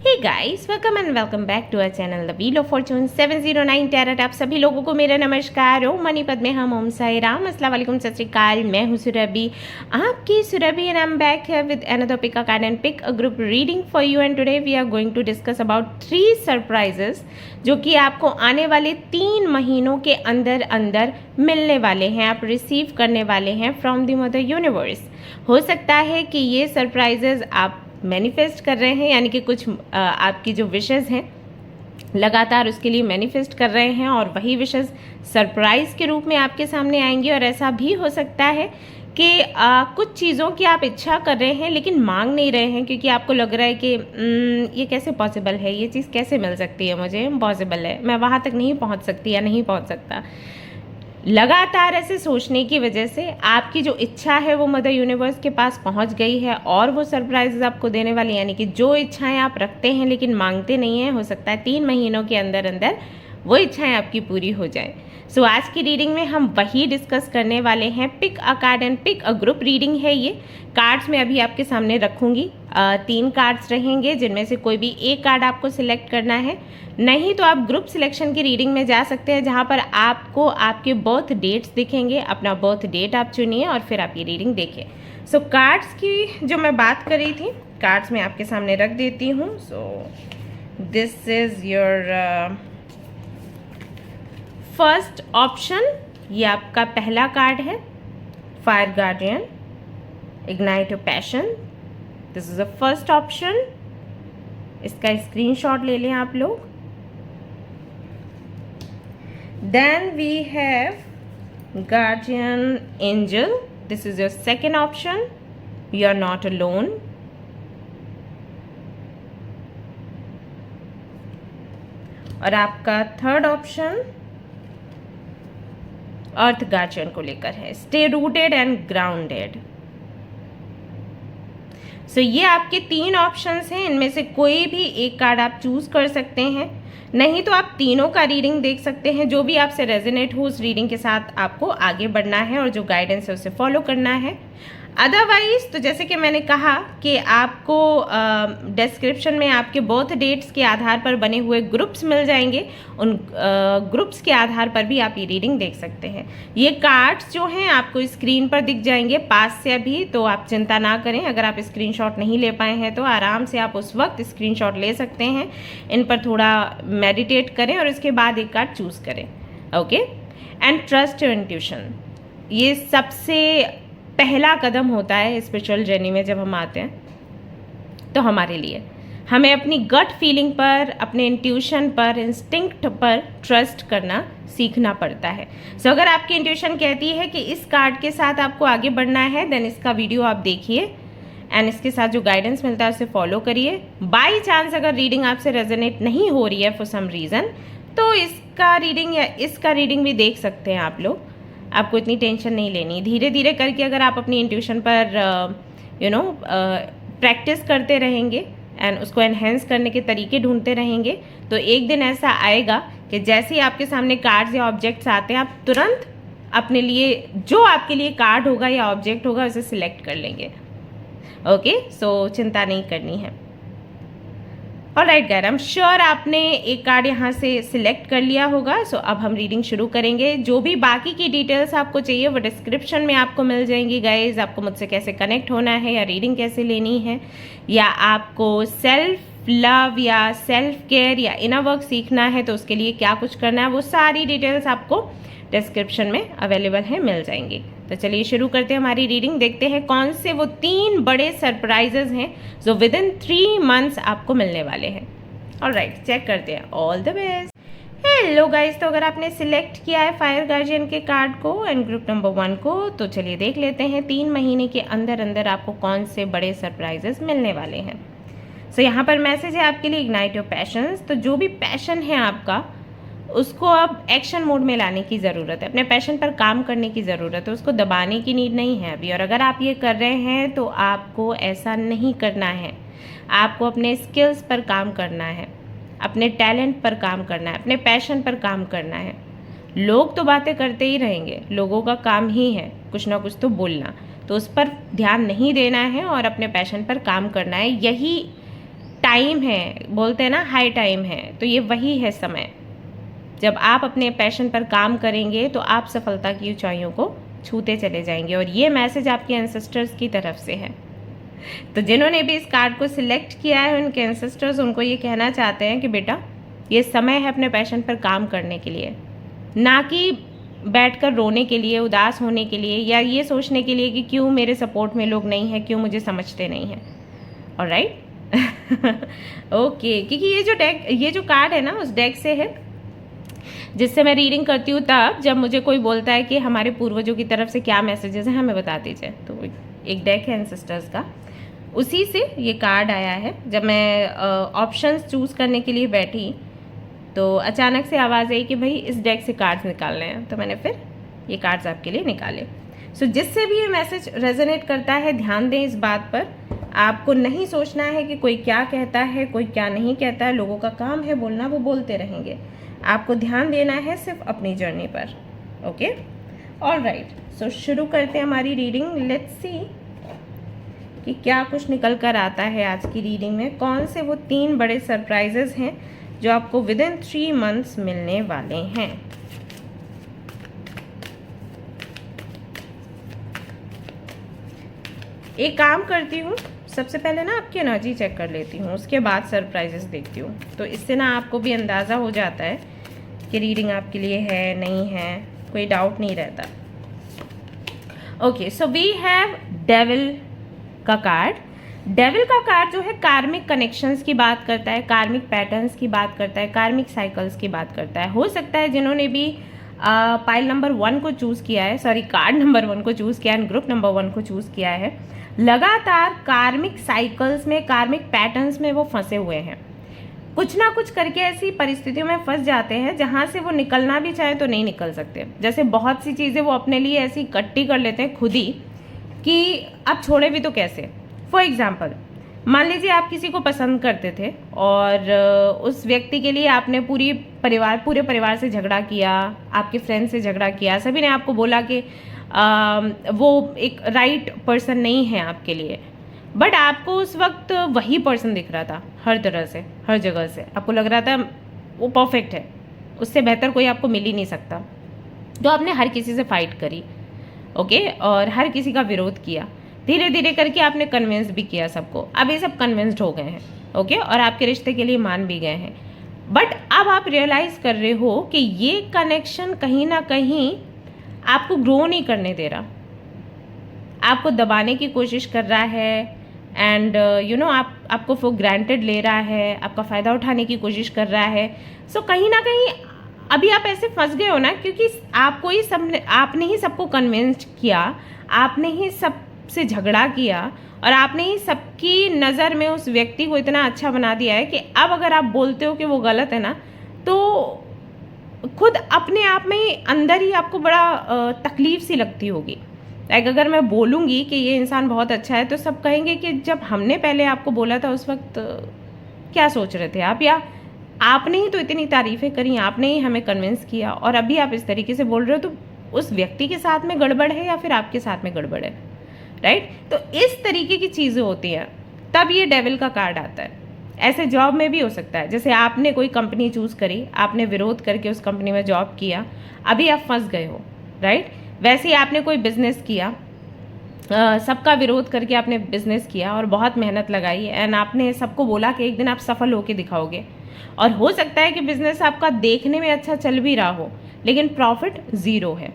Hey guys, welcome back to our channel the wheel of fortune 709 tarot. आप सभी लोगों को मेरा नमस्कार। ओम मणिपद में हम ओम साई राम, अस्सलाम वालेकुम, सत श्री अकाल। मैं हूँ सुरभि, आपकी Surabhi, and I am back here with another pick a card and pick a group reading for you. And today we are going to discuss about 3 surprises जो कि आपको आने वाले 3 महीनों के अंदर अंदर मिलने वाले हैं, आप रिसीव करने वाले हैं फ्रॉम द मदर यूनिवर्स। हो सकता है कि ये सरप्राइजेज आप मैनिफेस्ट कर रहे हैं, यानी कि कुछ आपकी जो विशेज़ हैं लगातार उसके लिए मैनिफेस्ट कर रहे हैं और वही विशेज़ सरप्राइज़ के रूप में आपके सामने आएंगी। और ऐसा भी हो सकता है कि कुछ चीज़ों की आप इच्छा कर रहे हैं लेकिन मांग नहीं रहे हैं, क्योंकि आपको लग रहा है कि ये कैसे पॉसिबल है, ये चीज़ कैसे मिल सकती है मुझे, इम्पॉसिबल है, मैं वहाँ तक नहीं पहुँच सकती या नहीं पहुँच सकता। लगातार ऐसे सोचने की वजह से आपकी जो इच्छा है वो मदर यूनिवर्स के पास पहुंच गई है और वो सरप्राइजेस आपको देने वाली, यानी कि जो इच्छाएं आप रखते हैं लेकिन मांगते नहीं हैं, हो सकता है 3 महीनों के अंदर अंदर वो इच्छाएं आपकी पूरी हो जाएं। सो आज की रीडिंग में हम वही डिस्कस करने वाले हैं। Pick a card and pick a group reading है ये। कार्ड्स मैं अभी आपके सामने रखूंगी, 3 कार्ड्स रहेंगे जिनमें से कोई भी एक कार्ड आपको सिलेक्ट करना है। नहीं तो आप ग्रुप सिलेक्शन की रीडिंग में जा सकते हैं, जहां पर आपको आपके बर्थ डेट्स दिखेंगे। अपना बर्थ डेट आप चुनिए और फिर आप ये रीडिंग देखिए। सो कार्ड्स की जो मैं बात कर रही थी, कार्ड्स मैं आपके सामने रख देती हूँ। So this is your first option, ये आपका पहला कार्ड है, fire guardian, ignite your passion. This is the first option. इसका स्क्रीनशॉट ले लें आप लोग। Then we have guardian angel. This is your second option. You are not alone. और आपका थर्ड ऑप्शन अर्थ गार्जियन को लेकर है, स्टे रूटेड एंड ग्राउंडेड। सो ये आपके 3 ऑप्शंस हैं, इनमें से कोई भी एक कार्ड आप चूज कर सकते हैं। नहीं तो आप तीनों का रीडिंग देख सकते हैं। जो भी आपसे रेजोनेट हो उस रीडिंग के साथ आपको आगे बढ़ना है और जो गाइडेंस है उसे फॉलो करना है। अदरवाइज तो जैसे कि मैंने कहा कि आपको डिस्क्रिप्शन में आपके बर्थ डेट्स के आधार पर बने हुए ग्रुप्स मिल जाएंगे। उन ग्रुप्स के आधार पर भी आप ये रीडिंग देख सकते हैं। ये कार्ड्स जो हैं आपको स्क्रीन पर दिख जाएंगे पास से अभी, तो आप चिंता ना करें। अगर आप स्क्रीनशॉट नहीं ले पाए हैं तो आराम से आप उस वक्त स्क्रीनशॉट ले सकते हैं। इन पर थोड़ा मेडिटेट करें और उसके बाद एक कार्ड चूज़ करें। Okay, and trust your intuition. ये सबसे पहला कदम होता है स्पिरिचुअल जर्नी में। जब हम आते हैं तो हमारे लिए हमें अपनी गट फीलिंग पर, अपने इंट्यूशन पर, इंस्टिंक्ट पर ट्रस्ट करना सीखना पड़ता है। सो अगर आपकी इंट्यूशन कहती है कि इस कार्ड के साथ आपको आगे बढ़ना है, देन इसका वीडियो आप देखिए एंड इसके साथ जो गाइडेंस मिलता है उसे फॉलो करिए। बाई चांस अगर रीडिंग आपसे रेजोनेट नहीं हो रही है फॉर सम रीज़न, तो इसका रीडिंग या इसका रीडिंग भी देख सकते हैं आप लोग। आपको इतनी टेंशन नहीं लेनी। धीरे धीरे करके अगर आप अपनी इंट्यूशन पर प्रैक्टिस करते रहेंगे एंड उसको एनहेंस करने के तरीके ढूंढते रहेंगे, तो एक दिन ऐसा आएगा कि जैसे ही आपके सामने कार्ड्स या ऑब्जेक्ट्स आते हैं, आप तुरंत अपने लिए जो आपके लिए कार्ड होगा या ऑब्जेक्ट होगा उसे सिलेक्ट कर लेंगे। ओके, सो चिंता नहीं करनी है। Alright guys, I am sure आपने एक कार्ड यहाँ से सिलेक्ट कर लिया होगा। सो अब हम रीडिंग शुरू करेंगे। जो भी बाकी की डिटेल्स आपको चाहिए वो डिस्क्रिप्शन में आपको मिल जाएंगी गाइस। आपको मुझसे कैसे कनेक्ट होना है या रीडिंग कैसे लेनी है, या आपको सेल्फ लव या सेल्फ केयर या इनर वर्क सीखना है तो उसके लिए क्या कुछ करना है, वो सारी डिटेल्स आपको डिस्क्रिप्शन में अवेलेबल है, मिल जाएंगी। तो चलिए शुरू करते हैं हमारी रीडिंग। देखते हैं कौन से वो 3 बड़े सरप्राइजेज हैं जो विद इन 3 मंथ्स आपको मिलने वाले हैं। ऑलराइट, चेक करते हैं। All the best. Hello guys, तो अगर आपने सिलेक्ट किया है फायर गार्जियन के कार्ड को एंड ग्रुप नंबर 1 को, तो चलिए देख लेते हैं 3 महीने के अंदर अंदर आपको कौन से बड़े सरप्राइजेस मिलने वाले हैं। सो यहाँ पर मैसेज है आपके लिए, इग्नाइट योर पैशंस। तो जो भी पैशन है आपका, उसको अब एक्शन मोड में लाने की ज़रूरत है। अपने पैशन पर काम करने की ज़रूरत है, उसको दबाने की नीड नहीं है अभी। और अगर आप ये कर रहे हैं तो आपको ऐसा नहीं करना है। आपको अपने स्किल्स पर काम करना है, अपने टैलेंट पर काम करना है, अपने पैशन पर काम करना है। लोग तो बातें करते ही रहेंगे, लोगों का काम ही है कुछ ना कुछ तो बोलना, तो उस पर ध्यान नहीं देना है और अपने पैशन पर काम करना है। यही टाइम है, बोलते हैं ना हाई टाइम है, तो ये वही है समय जब आप अपने पैशन पर काम करेंगे तो आप सफलता की ऊंचाइयों को छूते चले जाएंगे। और ये मैसेज आपके एंसेस्टर्स की तरफ से है। तो जिन्होंने भी इस कार्ड को सिलेक्ट किया है, उनके एंसेस्टर्स उनको ये कहना चाहते हैं कि बेटा ये समय है अपने पैशन पर काम करने के लिए, ना कि बैठकर रोने के लिए, उदास होने के लिए, या ये सोचने के लिए कि क्यों मेरे सपोर्ट में लोग नहीं हैं, क्यों मुझे समझते नहीं हैं। ऑलराइट ओके, क्योंकि ये जो कार्ड है ना उस डेक से है जिससे मैं रीडिंग करती हूँ। तब जब मुझे कोई बोलता है कि हमारे पूर्वजों की तरफ से क्या मैसेजेस हैं हमें बता दीजिए, तो एक डेक है एंसेस्टर्स का, उसी से ये कार्ड आया है। जब मैं ऑप्शंस चूज़ करने के लिए बैठी तो अचानक से आवाज़ आई कि भाई इस डेक से कार्ड्स निकालने हैं, तो मैंने फिर ये कार्ड्स आपके लिए निकाले। सो जिससे भी ये मैसेज रेजोनेट करता है, ध्यान दें इस बात पर, आपको नहीं सोचना है कि कोई क्या कहता है, कोई क्या नहीं कहता है। लोगों का काम है बोलना, वो बोलते रहेंगे। आपको ध्यान देना है सिर्फ अपनी जर्नी पर। ओके, ऑलराइट, सो शुरू करते हैं हमारी रीडिंग। लेट्स सी कि क्या कुछ निकल कर आता है आज की रीडिंग में। कौन से वो 3 बड़े सरप्राइजेस हैं जो आपको विद इन 3 मंथ्स मिलने वाले हैं। एक काम करती हूँ, सबसे पहले ना आपकी एनर्जी चेक कर लेती हूँ, उसके बाद सरप्राइजेस देखती हूँ। तो इससे ना आपको भी अंदाज़ा हो जाता है कि रीडिंग आपके लिए है नहीं है, कोई डाउट नहीं रहता। Okay, so we have devil का कार्ड। डेविल का कार्ड जो है कार्मिक कनेक्शंस की बात करता है, कार्मिक पैटर्न्स की बात करता है, कार्मिक साइकिल्स की बात करता है। हो सकता है जिन्होंने भी पाइल नंबर 1 को चूज़ किया है, सॉरी कार्ड नंबर 1 को चूज़ किया है, ग्रुप नंबर 1 को चूज़ किया है, लगातार कार्मिक साइकिल्स में, कार्मिक पैटर्न्स में वो फंसे हुए हैं। कुछ ना कुछ करके ऐसी परिस्थितियों में फंस जाते हैं जहाँ से वो निकलना भी चाहे तो नहीं निकल सकते। जैसे बहुत सी चीज़ें वो अपने लिए ऐसी इकट्ठी कर लेते हैं खुद ही कि अब छोड़े भी तो कैसे। फॉर एग्जाम्पल, मान लीजिए आप किसी को पसंद करते थे और उस व्यक्ति के लिए आपने पूरे परिवार से झगड़ा किया, आपके फ्रेंड से झगड़ा किया, सभी ने आपको बोला कि वो एक राइट पर्सन नहीं है आपके लिए, बट आपको उस वक्त वही पर्सन दिख रहा था हर तरह से, हर जगह से। आपको लग रहा था वो परफेक्ट है, उससे बेहतर कोई आपको मिल ही नहीं सकता। तो आपने हर किसी से फाइट करी, ओके, और हर किसी का विरोध किया। धीरे धीरे करके आपने कन्विंस भी किया सबको। अब ये सब कन्विंस्ड हो गए हैं, ओके, और आपके रिश्ते के लिए मान भी गए हैं। बट अब आप रियलाइज कर रहे हो कि ये कनेक्शन कहीं ना कहीं आपको ग्रो नहीं करने दे रहा, आपको दबाने की कोशिश कर रहा है, एंड आपको फॉर ग्रांटेड ले रहा है, आपका फ़ायदा उठाने की कोशिश कर रहा है। सो कहीं ना कहीं अभी आप ऐसे फंस गए हो ना, क्योंकि आपने ही सबको कन्विंस्ड किया, आपने ही सबसे झगड़ा किया, और आपने ही सबकी नज़र में उस व्यक्ति को इतना अच्छा बना दिया है कि अब अगर आप बोलते हो कि वो गलत है ना, तो खुद अपने आप में अंदर ही आपको बड़ा तकलीफ सी लगती होगी। लाइक अगर मैं बोलूँगी कि ये इंसान बहुत अच्छा है, तो सब कहेंगे कि जब हमने पहले आपको बोला था उस वक्त क्या सोच रहे थे आप, या आपने ही तो इतनी तारीफ़ें करी, आपने ही हमें कन्विंस किया, और अभी आप इस तरीके से बोल रहे हो, तो उस व्यक्ति के साथ में गड़बड़ है या फिर आपके साथ में गड़बड़ है, राइट। तो इस तरीके की चीज़ें होती हैं, तब ये डेविल का कार्ड आता है। ऐसे जॉब में भी हो सकता है, जैसे आपने कोई कंपनी चूज़ करी, आपने विरोध करके उस कंपनी में जॉब किया, अभी आप फंस गए हो, राइट। वैसे ही आपने कोई बिजनेस किया, सबका विरोध करके आपने बिजनेस किया और बहुत मेहनत लगाई, एंड आपने सबको बोला कि एक दिन आप सफल होकर दिखाओगे, और हो सकता है कि बिजनेस आपका देखने में अच्छा चल भी रहा हो, लेकिन प्रॉफिट ज़ीरो है।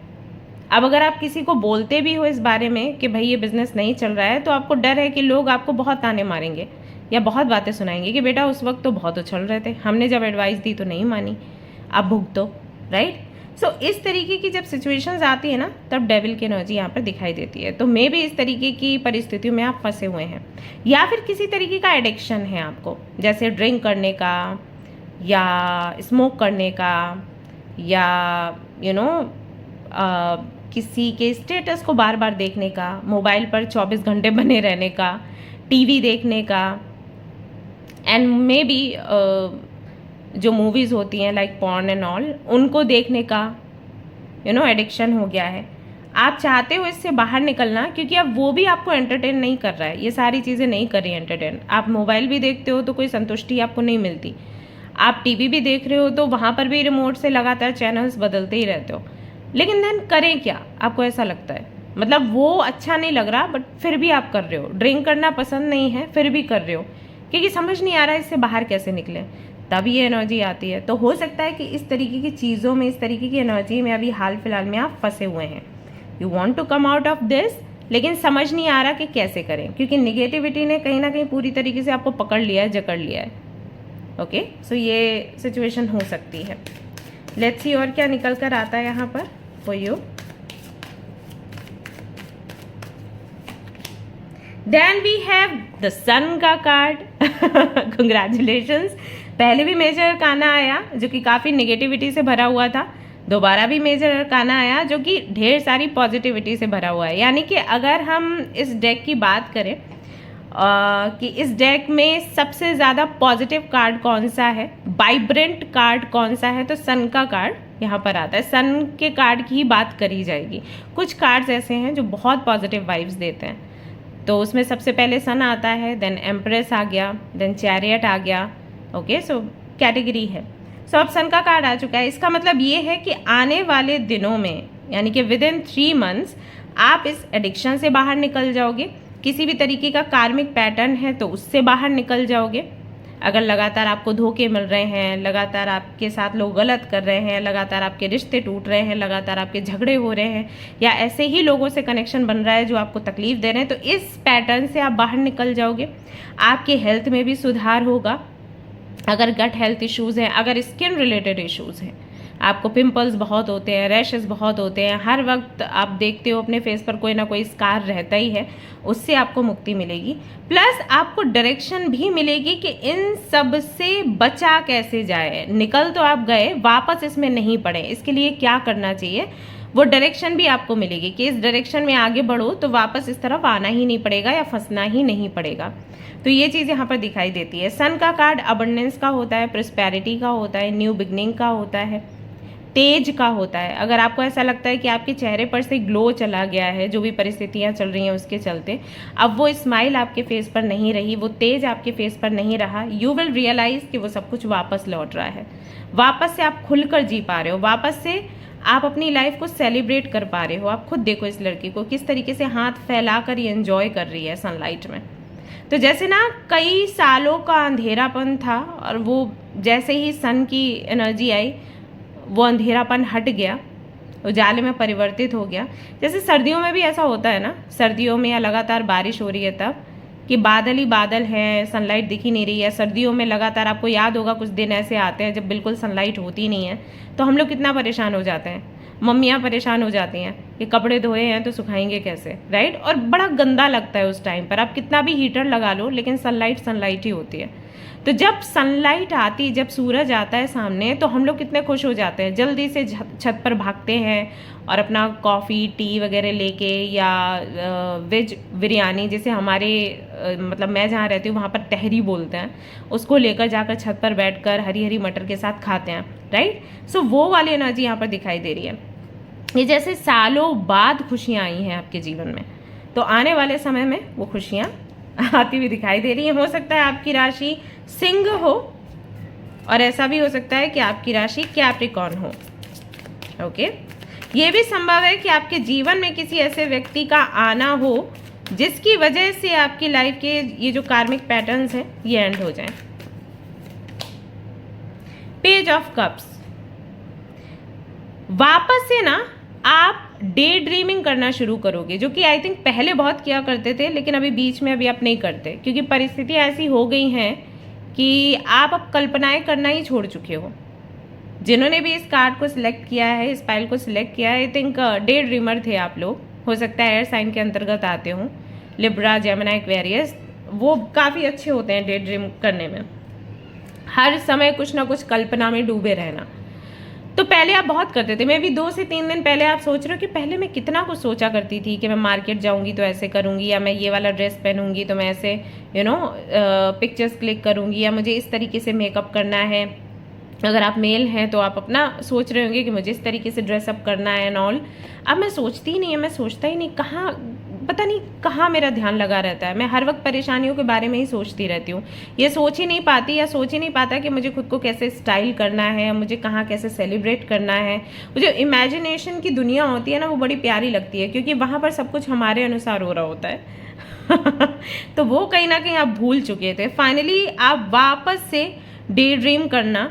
अब अगर आप किसी को बोलते भी हो इस बारे में कि भाई ये बिज़नेस नहीं चल रहा है, तो आपको डर है कि लोग आपको बहुत ताने मारेंगे या बहुत बातें सुनाएंगे कि बेटा उस वक्त तो बहुत उछल रहे थे, हमने जब एडवाइस दी तो नहीं मानी, अब भुगतो, राइट। सो इस तरीके की जब सिचुएशंस आती है ना, तब डेविल की एनर्जी यहाँ पर दिखाई देती है। तो मे भी इस तरीके की परिस्थितियों में आप फंसे हुए हैं, या फिर किसी तरीके का एडिक्शन है आपको, जैसे ड्रिंक करने का, या स्मोक करने का, या किसी के स्टेटस को बार बार देखने का, मोबाइल पर 24 घंटे बने रहने का, टीवी देखने का, एंड मे बी जो मूवीज़ होती हैं लाइक पॉर्न एंड ऑल, उनको देखने का एडिक्शन हो गया है। आप चाहते हो इससे बाहर निकलना, क्योंकि अब वो भी आपको एंटरटेन नहीं कर रहा है, ये सारी चीज़ें नहीं कर रही एंटरटेन। आप मोबाइल भी देखते हो तो कोई संतुष्टि आपको नहीं मिलती, आप टीवी भी देख रहे हो तो वहाँ पर भी रिमोट से लगातार चैनल्स बदलते ही रहते हो। लेकिन देन करें क्या, आपको ऐसा लगता है, मतलब वो अच्छा नहीं लग रहा बट फिर भी आप कर रहे हो। ड्रिंक करना पसंद नहीं है फिर भी कर रहे हो, क्योंकि समझ नहीं आ रहा है इससे बाहर कैसे निकले, तब ये एनर्जी आती है। तो हो सकता है कि इस तरीके की चीज़ों में, इस तरीके की एनर्जी में अभी हाल फिलहाल में आप फंसे हुए हैं। You want to come out of this, लेकिन समझ नहीं आ रहा कि कैसे करें, क्योंकि निगेटिविटी ने कहीं ना कहीं पूरी तरीके से आपको पकड़ लिया है, जकड़ लिया है। ओके, सो ये सिचुएशन हो सकती है। लेट्स सी और क्या निकल कर आता है यहाँ पर for you. Then we have the sun का कार्ड। कंग्रेचुलेशंस, पहले भी मेजर अरकाना आया जो कि काफ़ी नेगेटिविटी से भरा हुआ था, दोबारा भी मेजर अरकाना आया जो कि ढेर सारी पॉजिटिविटी से भरा हुआ है। यानी कि अगर हम इस डेक की बात करें कि इस डेक में सबसे ज़्यादा पॉजिटिव कार्ड कौन सा है, वाइब्रेंट कार्ड कौन सा है, तो सन का कार्ड यहाँ पर आता है। सन के कार्ड की ही बात करी जाएगी। कुछ कार्ड्स ऐसे हैं जो बहुत पॉजिटिव वाइब्स देते हैं, तो उसमें सबसे पहले सन आता है, देन एम्प्रेस आ गया, देन चैरियट आ गया। ओके, सो कैटेगरी है। सो अब सन का कार्ड आ चुका है। इसका मतलब ये है कि आने वाले दिनों में, यानी कि विद इन 3 मंथ्स आप इस एडिक्शन से बाहर निकल जाओगे। किसी भी तरीके का कार्मिक पैटर्न है तो उससे बाहर निकल जाओगे। अगर लगातार आपको धोखे मिल रहे हैं, लगातार आपके साथ लोग गलत कर रहे हैं, लगातार आपके रिश्ते टूट रहे हैं, लगातार आपके झगड़े हो रहे हैं, या ऐसे ही लोगों से कनेक्शन बन रहा है जो आपको तकलीफ दे रहे हैं, तो इस पैटर्न से आप बाहर निकल जाओगे। आपके हेल्थ में भी सुधार होगा। अगर गट हेल्थ इश्यूज़ हैं, अगर स्किन रिलेटेड इश्यूज़ हैं, आपको पिंपल्स बहुत होते हैं, रैशेस बहुत होते हैं, हर वक्त आप देखते हो अपने फेस पर कोई ना कोई स्कार रहता ही है, उससे आपको मुक्ति मिलेगी। प्लस आपको डायरेक्शन भी मिलेगी कि इन सब से बचा कैसे जाए। निकल तो आप गए, वापस इसमें नहीं पड़े, इसके लिए क्या करना चाहिए, वो डायरेक्शन भी आपको मिलेगी कि इस डायरेक्शन में आगे बढ़ो तो वापस इस तरफ आना ही नहीं पड़ेगा या फंसना ही नहीं पड़ेगा। तो ये चीज़ यहाँ पर दिखाई देती है। सन का कार्ड अबंडेंस का होता है, प्रॉस्पेरिटी का होता है, न्यू बिगनिंग का होता है, तेज का होता है। अगर आपको ऐसा लगता है कि आपके चेहरे पर से ग्लो चला गया है, जो भी परिस्थितियाँ चल रही हैं उसके चलते, अब वो स्माइल आपके फेस पर नहीं रही, वो तेज आपके फेस पर नहीं रहा, यू विल रियलाइज कि वो सब कुछ वापस लौट रहा है। वापस से आप खुलकर जी पा रहे हो, वापस से आप अपनी लाइफ को सेलिब्रेट कर पा रहे हो। आप खुद देखो इस लड़की को किस तरीके से हाथ फैलाकर ये एंजॉय कर रही है सनलाइट में। तो जैसे ना कई सालों का अंधेरापन था और वो जैसे ही सन की एनर्जी आई, वो अंधेरापन हट गया, उजाले में परिवर्तित हो गया। जैसे सर्दियों में भी ऐसा होता है ना, सर्दियों में या लगातार बारिश हो रही है तब कि बादल ही बादल हैं, सनलाइट दिख ही नहीं रही है। सर्दियों में लगातार, आपको याद होगा कुछ दिन ऐसे आते हैं जब बिल्कुल सनलाइट होती नहीं है, तो हम लोग कितना परेशान हो जाते हैं। मम्मियाँ परेशान हो जाती हैं कि कपड़े धोए हैं तो सुखाएंगे कैसे, राइट। और बड़ा गंदा लगता है उस टाइम पर, आप कितना भी हीटर लगा लो लेकिन सनलाइट ही होती है। तो जब सनलाइट आती, जब सूरज आता है सामने, तो हम लोग कितने खुश हो जाते हैं, जल्दी से छत पर भागते हैं और अपना कॉफ़ी टी वगैरह लेके, या वेज बिरयानी, जैसे हमारे मतलब मैं जहाँ रहती हूँ वहाँ पर तहरी बोलते हैं, उसको लेकर जाकर छत पर बैठकर हरी हरी मटर के साथ खाते हैं, राइट। सो वो वाली एनर्जी यहाँ पर दिखाई दे रही है। ये जैसे सालों बाद खुशियाँ आई हैं आपके जीवन में, तो आने वाले समय में वो खुशियाँ आती हुई दिखाई दे रही है। हो सकता है आपकी राशि सिंह हो, और ऐसा भी हो सकता है कि आपकी राशि कैप्रिकॉर्न हो। ओके, ये भी संभव है कि आपके जीवन में किसी ऐसे व्यक्ति का आना हो जिसकी वजह से आपकी लाइफ के ये जो कार्मिक पैटर्न्स हैं ये एंड हो जाएं। पेज ऑफ कप्स, वापस से ना आप डे ड्रीमिंग करना शुरू करोगे, जो कि आई थिंक पहले बहुत किया करते थे, लेकिन अभी बीच में अभी आप नहीं करते, क्योंकि परिस्थितियाँ ऐसी हो गई हैं कि आप अब कल्पनाएं करना ही छोड़ चुके हो। जिन्होंने भी इस कार्ड को सिलेक्ट किया है, इस पाइल को सिलेक्ट किया है, आई थिंक डे ड्रीमर थे आप लोग। हो सकता है एयर साइन के अंतर्गत आते हों, लिब्रा, जेमिनी, एक्वेरियस, वो काफ़ी अच्छे होते हैं डे ड्रीम करने में, हर समय कुछ ना कुछ कल्पना में डूबे रहना। तो पहले आप बहुत करते थे, मैं भी 2 से 3 दिन पहले आप सोच रहे हो कि पहले मैं कितना कुछ सोचा करती थी कि मैं मार्केट जाऊंगी तो ऐसे करूंगी, या मैं ये वाला ड्रेस पहनूंगी तो मैं ऐसे पिक्चर्स क्लिक करूंगी, या मुझे इस तरीके से मेकअप करना है, अगर आप मेल हैं तो आप अपना सोच रहे होंगे कि मुझे इस तरीके से ड्रेसअप करना है एंड ऑल। अब मैं सोचती ही नहीं है, मैं सोचता ही नहीं, कहाँ पता नहीं कहाँ मेरा ध्यान लगा रहता है। मैं हर वक्त परेशानियों के बारे में ही सोचती रहती हूँ, ये सोच ही नहीं पाती या सोच ही नहीं पाता कि मुझे खुद को कैसे स्टाइल करना है, मुझे कहाँ कैसे सेलिब्रेट करना है। वो जो इमेजिनेशन की दुनिया होती है ना, वो बड़ी प्यारी लगती है, क्योंकि वहाँ पर सब कुछ हमारे अनुसार हो रहा होता है। तो वो कहीं ना कहीं आप भूल चुके थे। फाइनली आप वापस से डे ड्रीम करना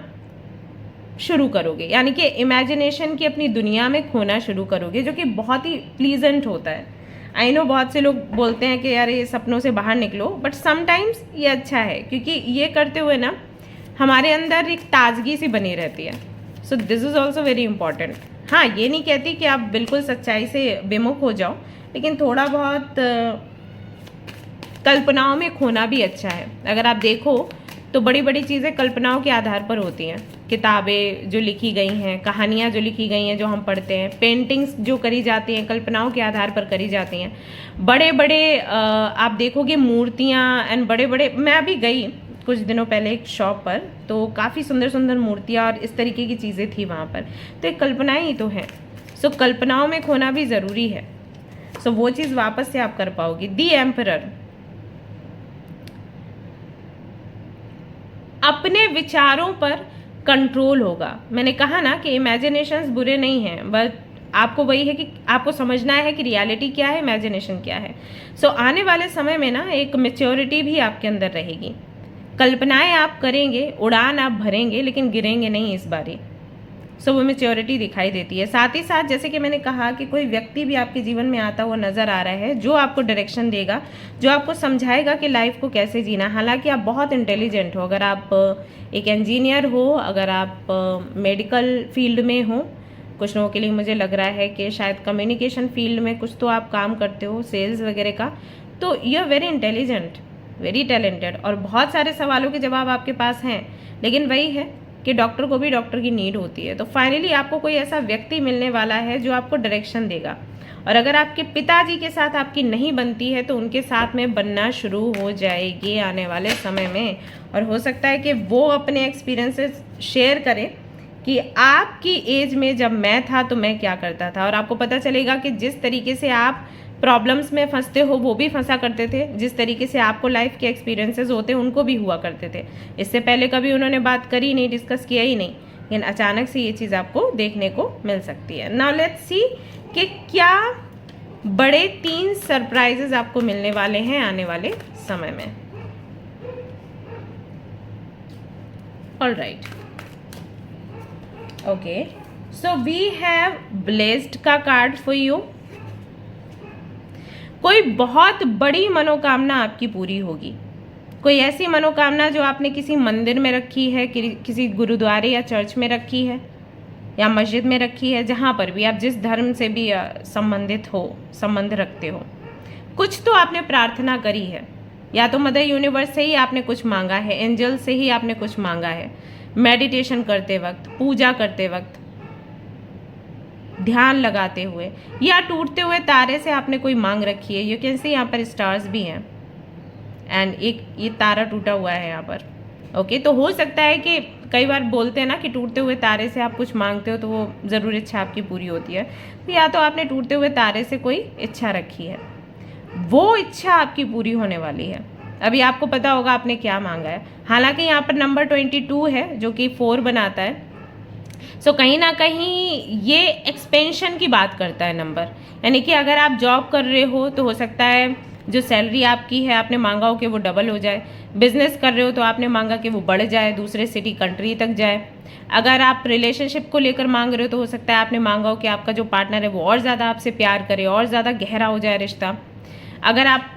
शुरू करोगे, यानी कि इमेजिनेशन की अपनी दुनिया में खोना शुरू करोगे, जो कि बहुत ही प्लीजेंट होता है। आई नो बहुत से लोग बोलते हैं कि यार ये सपनों से बाहर निकलो, बट समटाइम्स ये अच्छा है, क्योंकि ये करते हुए ना हमारे अंदर एक ताजगी सी बनी रहती है। So this is also very important. हाँ, ये नहीं कहती कि आप बिल्कुल सच्चाई से बेमुख हो जाओ, लेकिन थोड़ा बहुत कल्पनाओं में खोना भी अच्छा है। अगर आप देखो तो बड़ी बड़ी चीज़ें कल्पनाओं के आधार पर होती हैं। किताबें जो लिखी गई हैं, कहानियाँ जो लिखी गई हैं, जो हम पढ़ते हैं, पेंटिंग्स जो करी जाती हैं, कल्पनाओं के आधार पर करी जाती हैं। बड़े बड़े आप देखोगे मूर्तियाँ एंड बड़े बड़े, मैं अभी गई कुछ दिनों पहले एक शॉप पर, तो काफ़ी सुंदर सुंदर मूर्तियाँ और इस तरीके की चीज़ें थी वहाँ पर। तो एक कल्पनाएँ ही तो हैं। सो कल्पनाओं में खोना भी ज़रूरी है। सो वो चीज़ वापस से आप कर पाओगे। दी एम्परर, अपने विचारों पर कंट्रोल होगा। मैंने कहा ना कि इमेजिनेशंस बुरे नहीं हैं, बट आपको वही है कि आपको समझना है कि रियलिटी क्या है, इमेजिनेशन क्या है। सो आने वाले समय में ना एक मैच्योरिटी भी आपके अंदर रहेगी। कल्पनाएं आप करेंगे, उड़ान आप भरेंगे, लेकिन गिरेंगे नहीं इस बारी। सो वो मैच्योरिटी दिखाई देती है। साथ ही साथ जैसे कि मैंने कहा कि कोई व्यक्ति भी आपके जीवन में आता हुआ नज़र आ रहा है, जो आपको डायरेक्शन देगा, जो आपको समझाएगा कि लाइफ को कैसे जीना। हालांकि आप बहुत इंटेलिजेंट हो, अगर आप एक इंजीनियर हो, अगर आप मेडिकल फील्ड में हो, कुछ लोगों के लिए मुझे लग रहा है कि शायद कम्युनिकेशन फील्ड में कुछ तो आप काम करते हो, सेल्स वगैरह का, तो you are very intelligent, very talented, और बहुत सारे सवालों के जवाब आपके पास हैं। लेकिन वही है कि डॉक्टर को भी डॉक्टर की नीड होती है। तो फाइनली आपको कोई ऐसा व्यक्ति मिलने वाला है जो आपको डायरेक्शन देगा। और अगर आपके पिताजी के साथ आपकी नहीं बनती है तो उनके साथ में बनना शुरू हो जाएगी आने वाले समय में। और हो सकता है कि वो अपने एक्सपीरियंसेस शेयर करें कि आपकी एज में जब मैं था तो मैं क्या करता था। और आपको पता चलेगा कि जिस तरीके से आप प्रॉब्लम्स में फंसते हो वो भी फंसा करते थे, जिस तरीके से आपको लाइफ के एक्सपीरियंसेस होते हैं उनको भी हुआ करते थे। इससे पहले कभी उन्होंने बात करी नहीं, डिस्कस किया ही नहीं, लेकिन अचानक से ये चीज़ आपको देखने को मिल सकती है। नाउ लेट्स सी कि क्या बड़े 3 सरप्राइजेज आपको मिलने वाले हैं आने वाले समय में। Alright, okay, so we have blessed का कार्ड फॉर यू। कोई बहुत बड़ी मनोकामना आपकी पूरी होगी। कोई ऐसी मनोकामना जो आपने किसी मंदिर में रखी है, किसी गुरुद्वारे या चर्च में रखी है, या मस्जिद में रखी है, जहाँ पर भी आप जिस धर्म से भी संबंध रखते हो, कुछ तो आपने प्रार्थना करी है। या तो मदर यूनिवर्स से ही आपने कुछ मांगा है, एंजल से ही आपने कुछ मांगा है, मेडिटेशन करते वक्त, पूजा करते वक्त, ध्यान लगाते हुए, या टूटते हुए तारे से आपने कोई मांग रखी है। यू कैन सी यहाँ पर स्टार्स भी हैं एंड एक ये तारा टूटा हुआ है यहाँ पर। ओके, तो हो सकता है कि कई बार बोलते हैं ना कि टूटते हुए तारे से आप कुछ मांगते हो तो वो ज़रूर इच्छा आपकी पूरी होती है। तो या तो आपने टूटते हुए तारे से कोई इच्छा रखी है, वो इच्छा आपकी पूरी होने वाली है। अभी आपको पता होगा आपने क्या मांगा है। हालांकि यहाँ पर नंबर 22 है जो कि 4 बनाता है। सो कहीं ना कहीं ये एक्सपेंशन की बात करता है नंबर, यानी कि अगर आप जॉब कर रहे हो तो हो सकता है जो सैलरी आपकी है आपने मांगा हो कि वो डबल हो जाए। बिजनेस कर रहे हो तो आपने मांगा कि वो बढ़ जाए, दूसरे सिटी कंट्री तक जाए। अगर आप रिलेशनशिप को लेकर मांग रहे हो तो हो सकता है आपने मांगा हो कि आपका जो पार्टनर है वो और ज़्यादा आपसे प्यार करे, और ज़्यादा गहरा हो जाए रिश्ता। अगर आप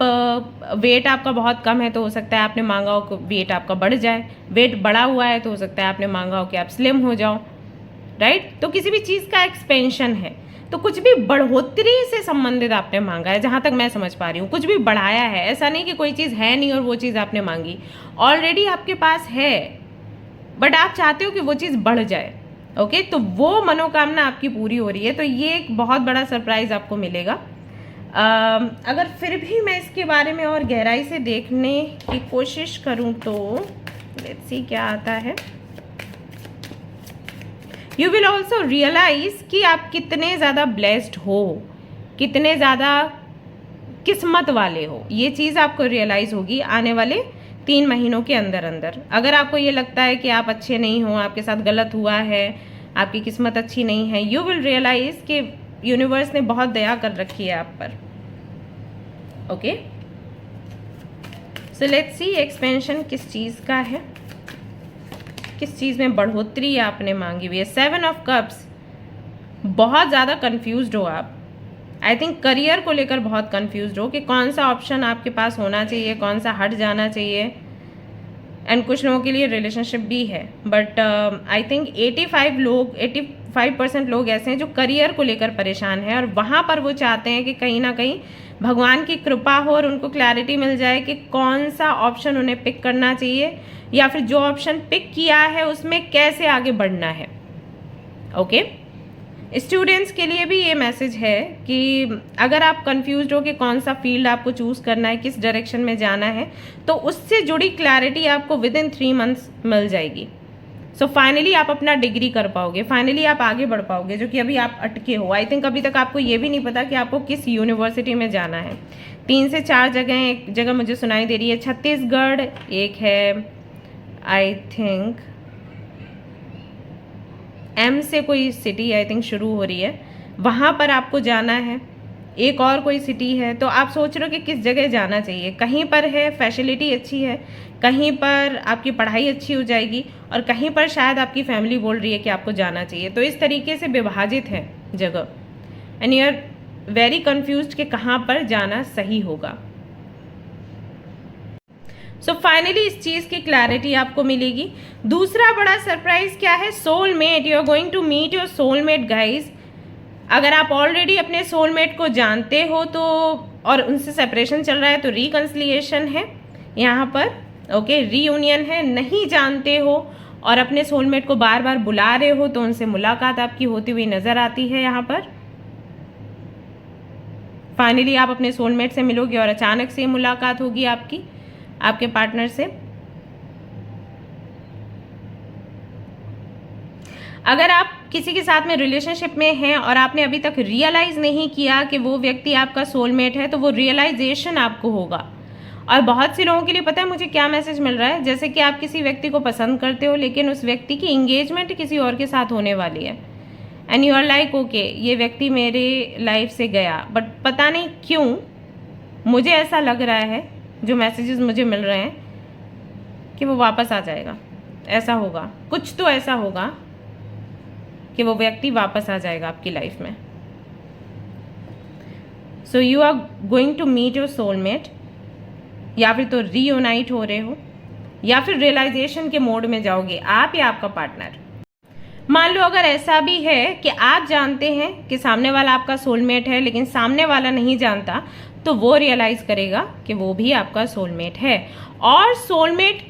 वेट आपका बहुत कम है तो हो सकता है आपने मांगा हो कि वेट आपका बढ़ जाए। वेट बढ़ा हुआ है तो हो सकता है आपने मांगा हो कि आप स्लिम हो जाओ, राइट। तो किसी भी चीज़ का एक्सपेंशन है, तो कुछ भी बढ़ोतरी से संबंधित आपने मांगा है, जहाँ तक मैं समझ पा रही हूँ। कुछ भी बढ़ाया है, ऐसा नहीं कि कोई चीज़ है नहीं और वो चीज़ आपने मांगी, ऑलरेडी आपके पास है, बट आप चाहते हो कि वो चीज़ बढ़ जाए। ओके, तो वो मनोकामना आपकी पूरी हो रही है। तो ये एक बहुत बड़ा सरप्राइज आपको मिलेगा। अगर फिर भी मैं इसके बारे में और गहराई से देखने की कोशिश करूँ तो लेट्स सी क्या आता है। यू विल ऑल्सो रियलाइज कि आप कितने ज़्यादा ब्लेस्ड हो, कितने ज़्यादा किस्मत वाले हो। ये चीज़ आपको रियलाइज़ होगी आने वाले 3 महीनों के अंदर अंदर। अगर आपको ये लगता है कि आप अच्छे नहीं हो, आपके साथ गलत हुआ है, आपकी किस्मत अच्छी नहीं है, यू विल रियलाइज कि यूनिवर्स ने बहुत दया कर रखी है आप पर। Okay, so let's see expansion किस चीज़ का है, किस चीज़ में बढ़ोतरी आपने मांगी हुई है। 7 ऑफ कप्स, बहुत ज़्यादा कंफ्यूज्ड हो आप। आई थिंक करियर को लेकर बहुत कंफ्यूज्ड हो कि कौन सा ऑप्शन आपके पास होना चाहिए, कौन सा हट जाना चाहिए। एंड कुछ लोगों के लिए रिलेशनशिप भी है, बट आई थिंक 85% लोग ऐसे हैं जो करियर को लेकर परेशान हैं, और वहाँ पर वो चाहते हैं कि कहीं ना कहीं भगवान की कृपा हो और उनको क्लैरिटी मिल जाए कि कौन सा ऑप्शन उन्हें पिक करना चाहिए, या फिर जो ऑप्शन पिक किया है उसमें कैसे आगे बढ़ना है। ओके, स्टूडेंट्स के लिए भी ये मैसेज है कि अगर आप कंफ्यूज्ड हो कि कौन सा फील्ड आपको चूज़ करना है, किस डायरेक्शन में जाना है, तो उससे जुड़ी क्लैरिटी आपको विद इन 3 मंथ्स मिल जाएगी। सो फाइनली आप अपना डिग्री कर पाओगे, फाइनली आप आगे बढ़ पाओगे, जो कि अभी आप अटके हो। आई थिंक अभी तक आपको ये भी नहीं पता कि आपको किस यूनिवर्सिटी में जाना है। 3 से 4 जगह, एक जगह मुझे सुनाई दे रही है छत्तीसगढ़, एक है आई थिंक एम से कोई सिटी आई थिंक शुरू हो रही है, वहाँ पर आपको जाना है। एक और कोई सिटी है, तो आप सोच रहे हो कि किस जगह जाना चाहिए। कहीं पर है फैसिलिटी अच्छी है, कहीं पर आपकी पढ़ाई अच्छी हो जाएगी, और कहीं पर शायद आपकी फैमिली बोल रही है कि आपको जाना चाहिए। तो इस तरीके से विभाजित है जगह, and you are very confused कि कहाँ पर जाना सही होगा। सो फाइनली इस चीज़ की क्लैरिटी आपको मिलेगी। दूसरा बड़ा सरप्राइज क्या है, soulmate. You are going to meet your soulmate guys. अगर आप ऑलरेडी अपने सोलमेट को जानते हो तो, और उनसे सेपरेशन चल रहा है, तो रिकन्सिलिएशन है यहाँ पर। ओके, रीयूनियन है। नहीं जानते हो और अपने सोलमेट को बार बार बुला रहे हो, तो उनसे मुलाकात आपकी होती हुई नजर आती है यहाँ पर। फाइनली आप अपने सोलमेट से मिलोगे और अचानक से मुलाकात होगी आपकी आपके पार्टनर से। अगर आप किसी के साथ में रिलेशनशिप में हैं और आपने अभी तक रियलाइज नहीं किया कि वो व्यक्ति आपका सोलमेट है, तो वो रियलाइजेशन आपको होगा। और बहुत से लोगों के लिए पता है मुझे क्या मैसेज मिल रहा है, जैसे कि आप किसी व्यक्ति को पसंद करते हो, लेकिन उस व्यक्ति की एंगेजमेंट किसी और के साथ होने वाली है, and you are like okay ये व्यक्ति मेरे लाइफ से गया, बट पता नहीं क्यों मुझे ऐसा लग रहा है, जो मैसेजेस मुझे मिल रहे हैं, कि वो वापस आ जाएगा। ऐसा होगा, कुछ तो ऐसा होगा कि वो व्यक्ति वापस आ जाएगा आपकी लाइफ में। So you are going to meet your soulmate, या फिर तो रीयूनाइट हो रहे हो, या फिर रियलाइजेशन के मोड में जाओगे आप या आपका पार्टनर। मान लो अगर ऐसा भी है कि आप जानते हैं कि सामने वाला आपका सोलमेट है, लेकिन सामने वाला नहीं जानता, तो वो रियलाइज करेगा कि वो भी आपका सोलमेट है। और सोलमेट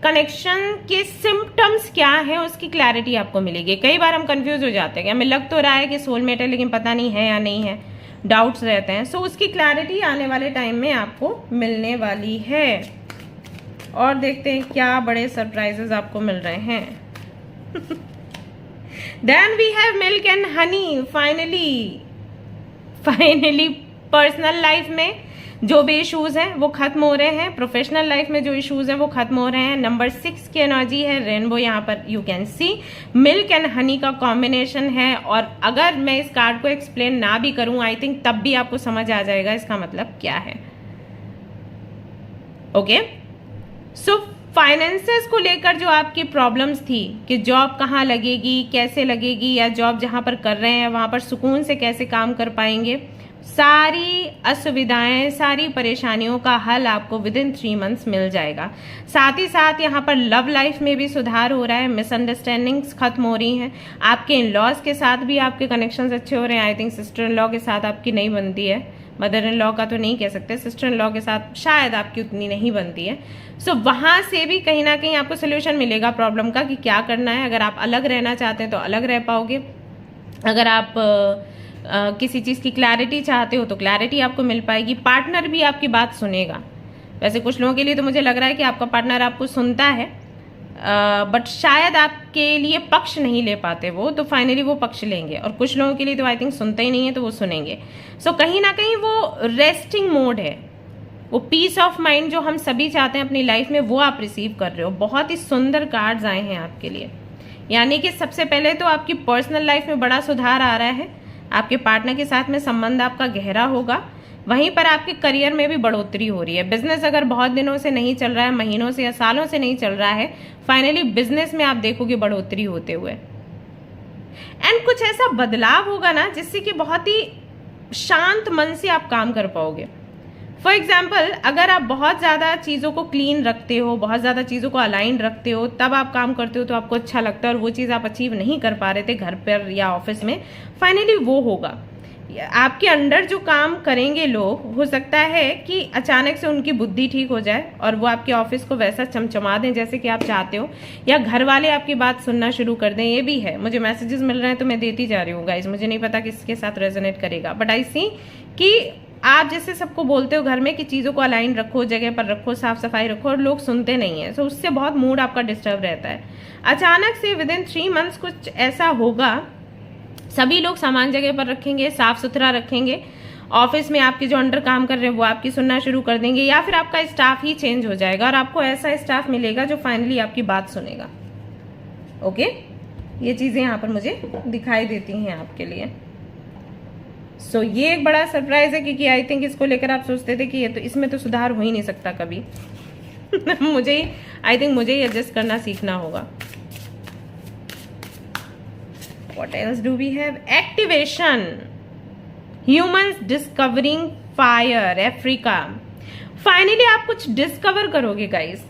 कनेक्शन के सिम्टम्स क्या है उसकी क्लैरिटी आपको मिलेगी। कई बार हम कंफ्यूज हो जाते हैं कि हमें लग तो रहा है कि सोलमेट है, लेकिन पता नहीं है या नहीं है, डाउट्स रहते हैं। सो उसकी क्लैरिटी आने वाले टाइम में आपको मिलने वाली है। और देखते हैं क्या बड़े सरप्राइजेस आपको मिल रहे हैं। Then we have milk and honey. Finally personal life में जो भी इश्यूज हैं वो खत्म हो रहे हैं, प्रोफेशनल लाइफ में जो इश्यूज हैं वो खत्म हो रहे हैं। नंबर 6 की एनर्जी है रेनबो, यहाँ पर you can see milk and Honey का कॉम्बिनेशन है। और अगर मैं इस कार्ड को एक्सप्लेन ना भी करूं, आई थिंक तब भी आपको समझ आ जाएगा इसका मतलब क्या है। ओके, सो फाइनेंसेस को लेकर जो आपकी प्रॉब्लम्स थी कि जॉब कहाँ लगेगी, कैसे लगेगी, या जॉब जहाँ पर कर रहे हैं वहाँ पर सुकून से कैसे काम कर पाएंगे, सारी असुविधाएं, सारी परेशानियों का हल आपको विद इन 3 मंथ्स मिल जाएगा। साथ ही साथ यहाँ पर लव लाइफ में भी सुधार हो रहा है, मिसअंडरस्टैंडिंग्स खत्म हो रही हैं, आपके इन लॉज के साथ भी आपके कनेक्शंस अच्छे हो रहे हैं। I think sister in law के साथ आपकी नहीं बनती है, मदर इन लॉ का तो नहीं कह सकते, सिस्टर इन लॉ के साथ शायद आपकी उतनी नहीं बनती है। सो वहाँ से भी कहीं ना कहीं आपको सोल्यूशन मिलेगा प्रॉब्लम का कि क्या करना है। अगर आप अलग रहना चाहते हैं तो अलग रह पाओगे, अगर आप किसी चीज़ की क्लैरिटी चाहते हो तो क्लैरिटी आपको मिल पाएगी। पार्टनर भी आपकी बात सुनेगा। वैसे कुछ लोगों के लिए तो मुझे लग रहा है कि आपका पार्टनर आपको सुनता है, बट शायद आपके लिए पक्ष नहीं ले पाते वो, तो फाइनली वो पक्ष लेंगे। और कुछ लोगों के लिए तो आई थिंक सुनते ही नहीं है, तो वो सुनेंगे। सो कहीं ना कहीं वो रेस्टिंग मोड है, वो पीस ऑफ माइंड जो हम सभी चाहते हैं अपनी लाइफ में, वो आप रिसीव कर रहे हो। बहुत ही सुंदर कार्ड्स आए हैं आपके लिए। यानी कि सबसे पहले तो आपकी पर्सनल लाइफ में बड़ा सुधार आ रहा है, आपके पार्टनर के साथ में संबंध आपका गहरा होगा। वहीं पर आपके करियर में भी बढ़ोतरी हो रही है। बिजनेस अगर बहुत दिनों से नहीं चल रहा है, महीनों से या सालों से नहीं चल रहा है, फाइनली बिजनेस में आप देखोगे बढ़ोतरी होते हुए। एंड कुछ ऐसा बदलाव होगा ना जिससे कि बहुत ही शांत मन से आप काम कर पाओगे। फॉर एग्जाम्पल, अगर आप बहुत ज़्यादा चीज़ों को क्लीन रखते हो, बहुत ज़्यादा चीज़ों को अलाइन रखते हो, तब आप काम करते हो तो आपको अच्छा लगता है, और वो चीज़ आप अचीव नहीं कर पा रहे थे घर पर या ऑफिस में, फाइनली वो होगा। आपके अंडर जो काम करेंगे लोग, हो सकता है कि अचानक से उनकी बुद्धि ठीक हो जाए और वो आपके ऑफिस को वैसा चमचमा दें जैसे कि आप चाहते हो, या घर वाले आपकी बात सुनना शुरू कर दें। ये भी है, मुझे मैसेजेस मिल रहे हैं तो मैं देती जा रही हूँ गाइज। मुझे नहीं पता किसके साथ रेजोनेट करेगा, बट आई सी कि आप जैसे सबको बोलते हो घर में कि चीज़ों को अलाइन रखो, जगह पर रखो, साफ सफाई रखो, और लोग सुनते नहीं है। सो उससे बहुत मूड आपका डिस्टर्ब रहता है। अचानक से विद इन 3 मंथ्स कुछ ऐसा होगा, सभी लोग सामान जगह पर रखेंगे, साफ सुथरा रखेंगे। ऑफिस में आपके जो अंडर काम कर रहे हैं वो आपकी सुनना शुरू कर देंगे, या फिर आपका स्टाफ ही चेंज हो जाएगा और आपको ऐसा स्टाफ मिलेगा जो फाइनली आपकी बात सुनेगा। ओके, ये चीजें यहाँ पर मुझे दिखाई देती हैं आपके लिए। सो ये एक बड़ा सरप्राइज है, क्योंकि आई थिंक इसको लेकर आप सोचते थे कि ये तो, इसमें तो सुधार हो ही नहीं सकता कभी। मुझे ही एडजस्ट करना सीखना होगा। What else do we have? Activation. Humans discovering fire. Africa. Finally आप कुछ डिस्कवर करोगे गाइस,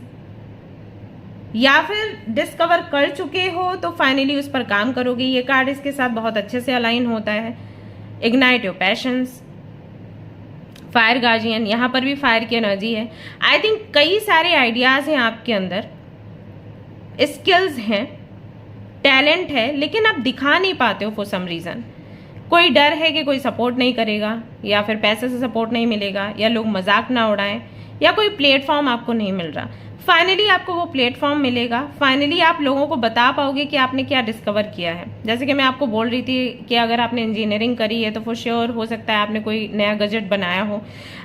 या फिर डिस्कवर कर चुके हो तो फाइनली उस पर काम करोगे। ये कार्ड इसके साथ बहुत अच्छे से अलाइन होता है। Ignite your passions, fire guardian, यहाँ पर भी फायर की एनर्जी है। आई थिंक कई सारे आइडियाज हैं आपके अंदर, स्किल्स हैं, टैलेंट है, लेकिन आप दिखा नहीं पाते हो फॉर सम रीजन। कोई डर है कि कोई सपोर्ट नहीं करेगा, या फिर पैसे से सपोर्ट नहीं मिलेगा, या लोग मजाक ना उड़ाएं, या कोई प्लेटफॉर्म आपको नहीं मिल रहा। फाइनली आपको वो प्लेटफॉर्म मिलेगा। फाइनली आप लोगों को बता पाओगे कि आपने क्या डिस्कवर किया है। जैसे कि मैं आपको बोल रही थी कि अगर आपने इंजीनियरिंग करी है तो फॉर श्योर हो सकता है आपने कोई नया गजेट बनाया हो।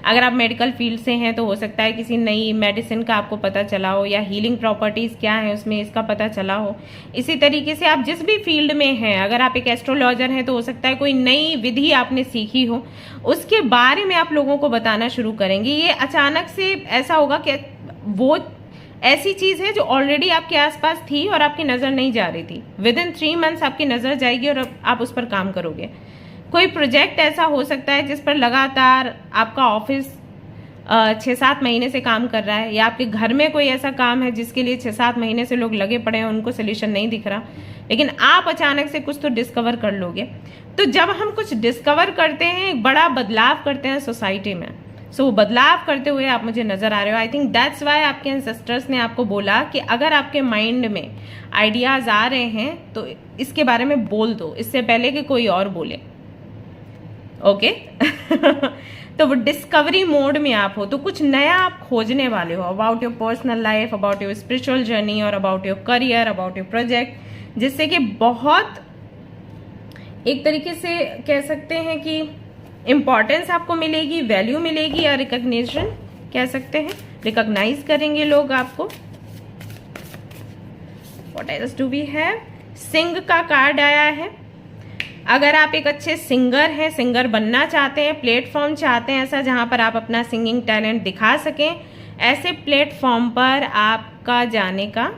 अगर आप मेडिकल फील्ड से हैं तो हो सकता है किसी नई मेडिसिन का आपको पता चला हो, या हीलिंग प्रॉपर्टीज़ क्या है उसमें इसका पता चला हो। इसी तरीके से आप जिस भी फील्ड में हैं, अगर आप एक एस्ट्रोलॉजर हैं तो हो सकता है कोई नई विधि आपने सीखी हो, उसके बारे में आप लोगों को बताना शुरू करेंगे। ये अचानक से ऐसा होगा कि वो ऐसी चीज है जो ऑलरेडी आपके आसपास थी और आपकी नजर नहीं जा रही थी। विद इन 3 मंथ्स आपकी नजर जाएगी और आप उस पर काम करोगे। कोई प्रोजेक्ट ऐसा हो सकता है जिस पर लगातार आपका ऑफिस 6-7 महीने से काम कर रहा है, या आपके घर में कोई ऐसा काम है जिसके लिए 6-7 महीने से लोग लगे पड़े हैं, उनको सोल्यूशन नहीं दिख रहा, लेकिन आप अचानक से कुछ तो डिस्कवर कर लोगे। तो जब हम कुछ डिस्कवर करते हैं, एक बड़ा बदलाव करते हैं सोसाइटी में, सो बदलाव करते हुए आप मुझे नजर आ रहे हो। आई थिंक दैट्स वाई आपके एंसेस्टर्स ने आपको बोला कि अगर आपके माइंड में आइडियाज आ रहे हैं तो इसके बारे में बोल दो, इससे पहले कि कोई और बोले। ओके तो वो डिस्कवरी मोड में आप हो, तो कुछ नया आप खोजने वाले हो about your personal life, about your spiritual journey, और about your career, about your project, जिससे कि बहुत एक तरीके से कह सकते हैं कि इम्पॉर्टेंस आपको मिलेगी, वैल्यू मिलेगी, या रिकॉग्निशन कह सकते हैं, रिकॉग्नाइज करेंगे लोग आपको। What else do we have? सिंग का कार्ड आया है। अगर आप एक अच्छे सिंगर हैं, सिंगर बनना चाहते हैं, प्लेटफॉर्म चाहते हैं ऐसा जहां पर आप अपना सिंगिंग टैलेंट दिखा सकें, ऐसे प्लेटफॉर्म पर आपका जाने का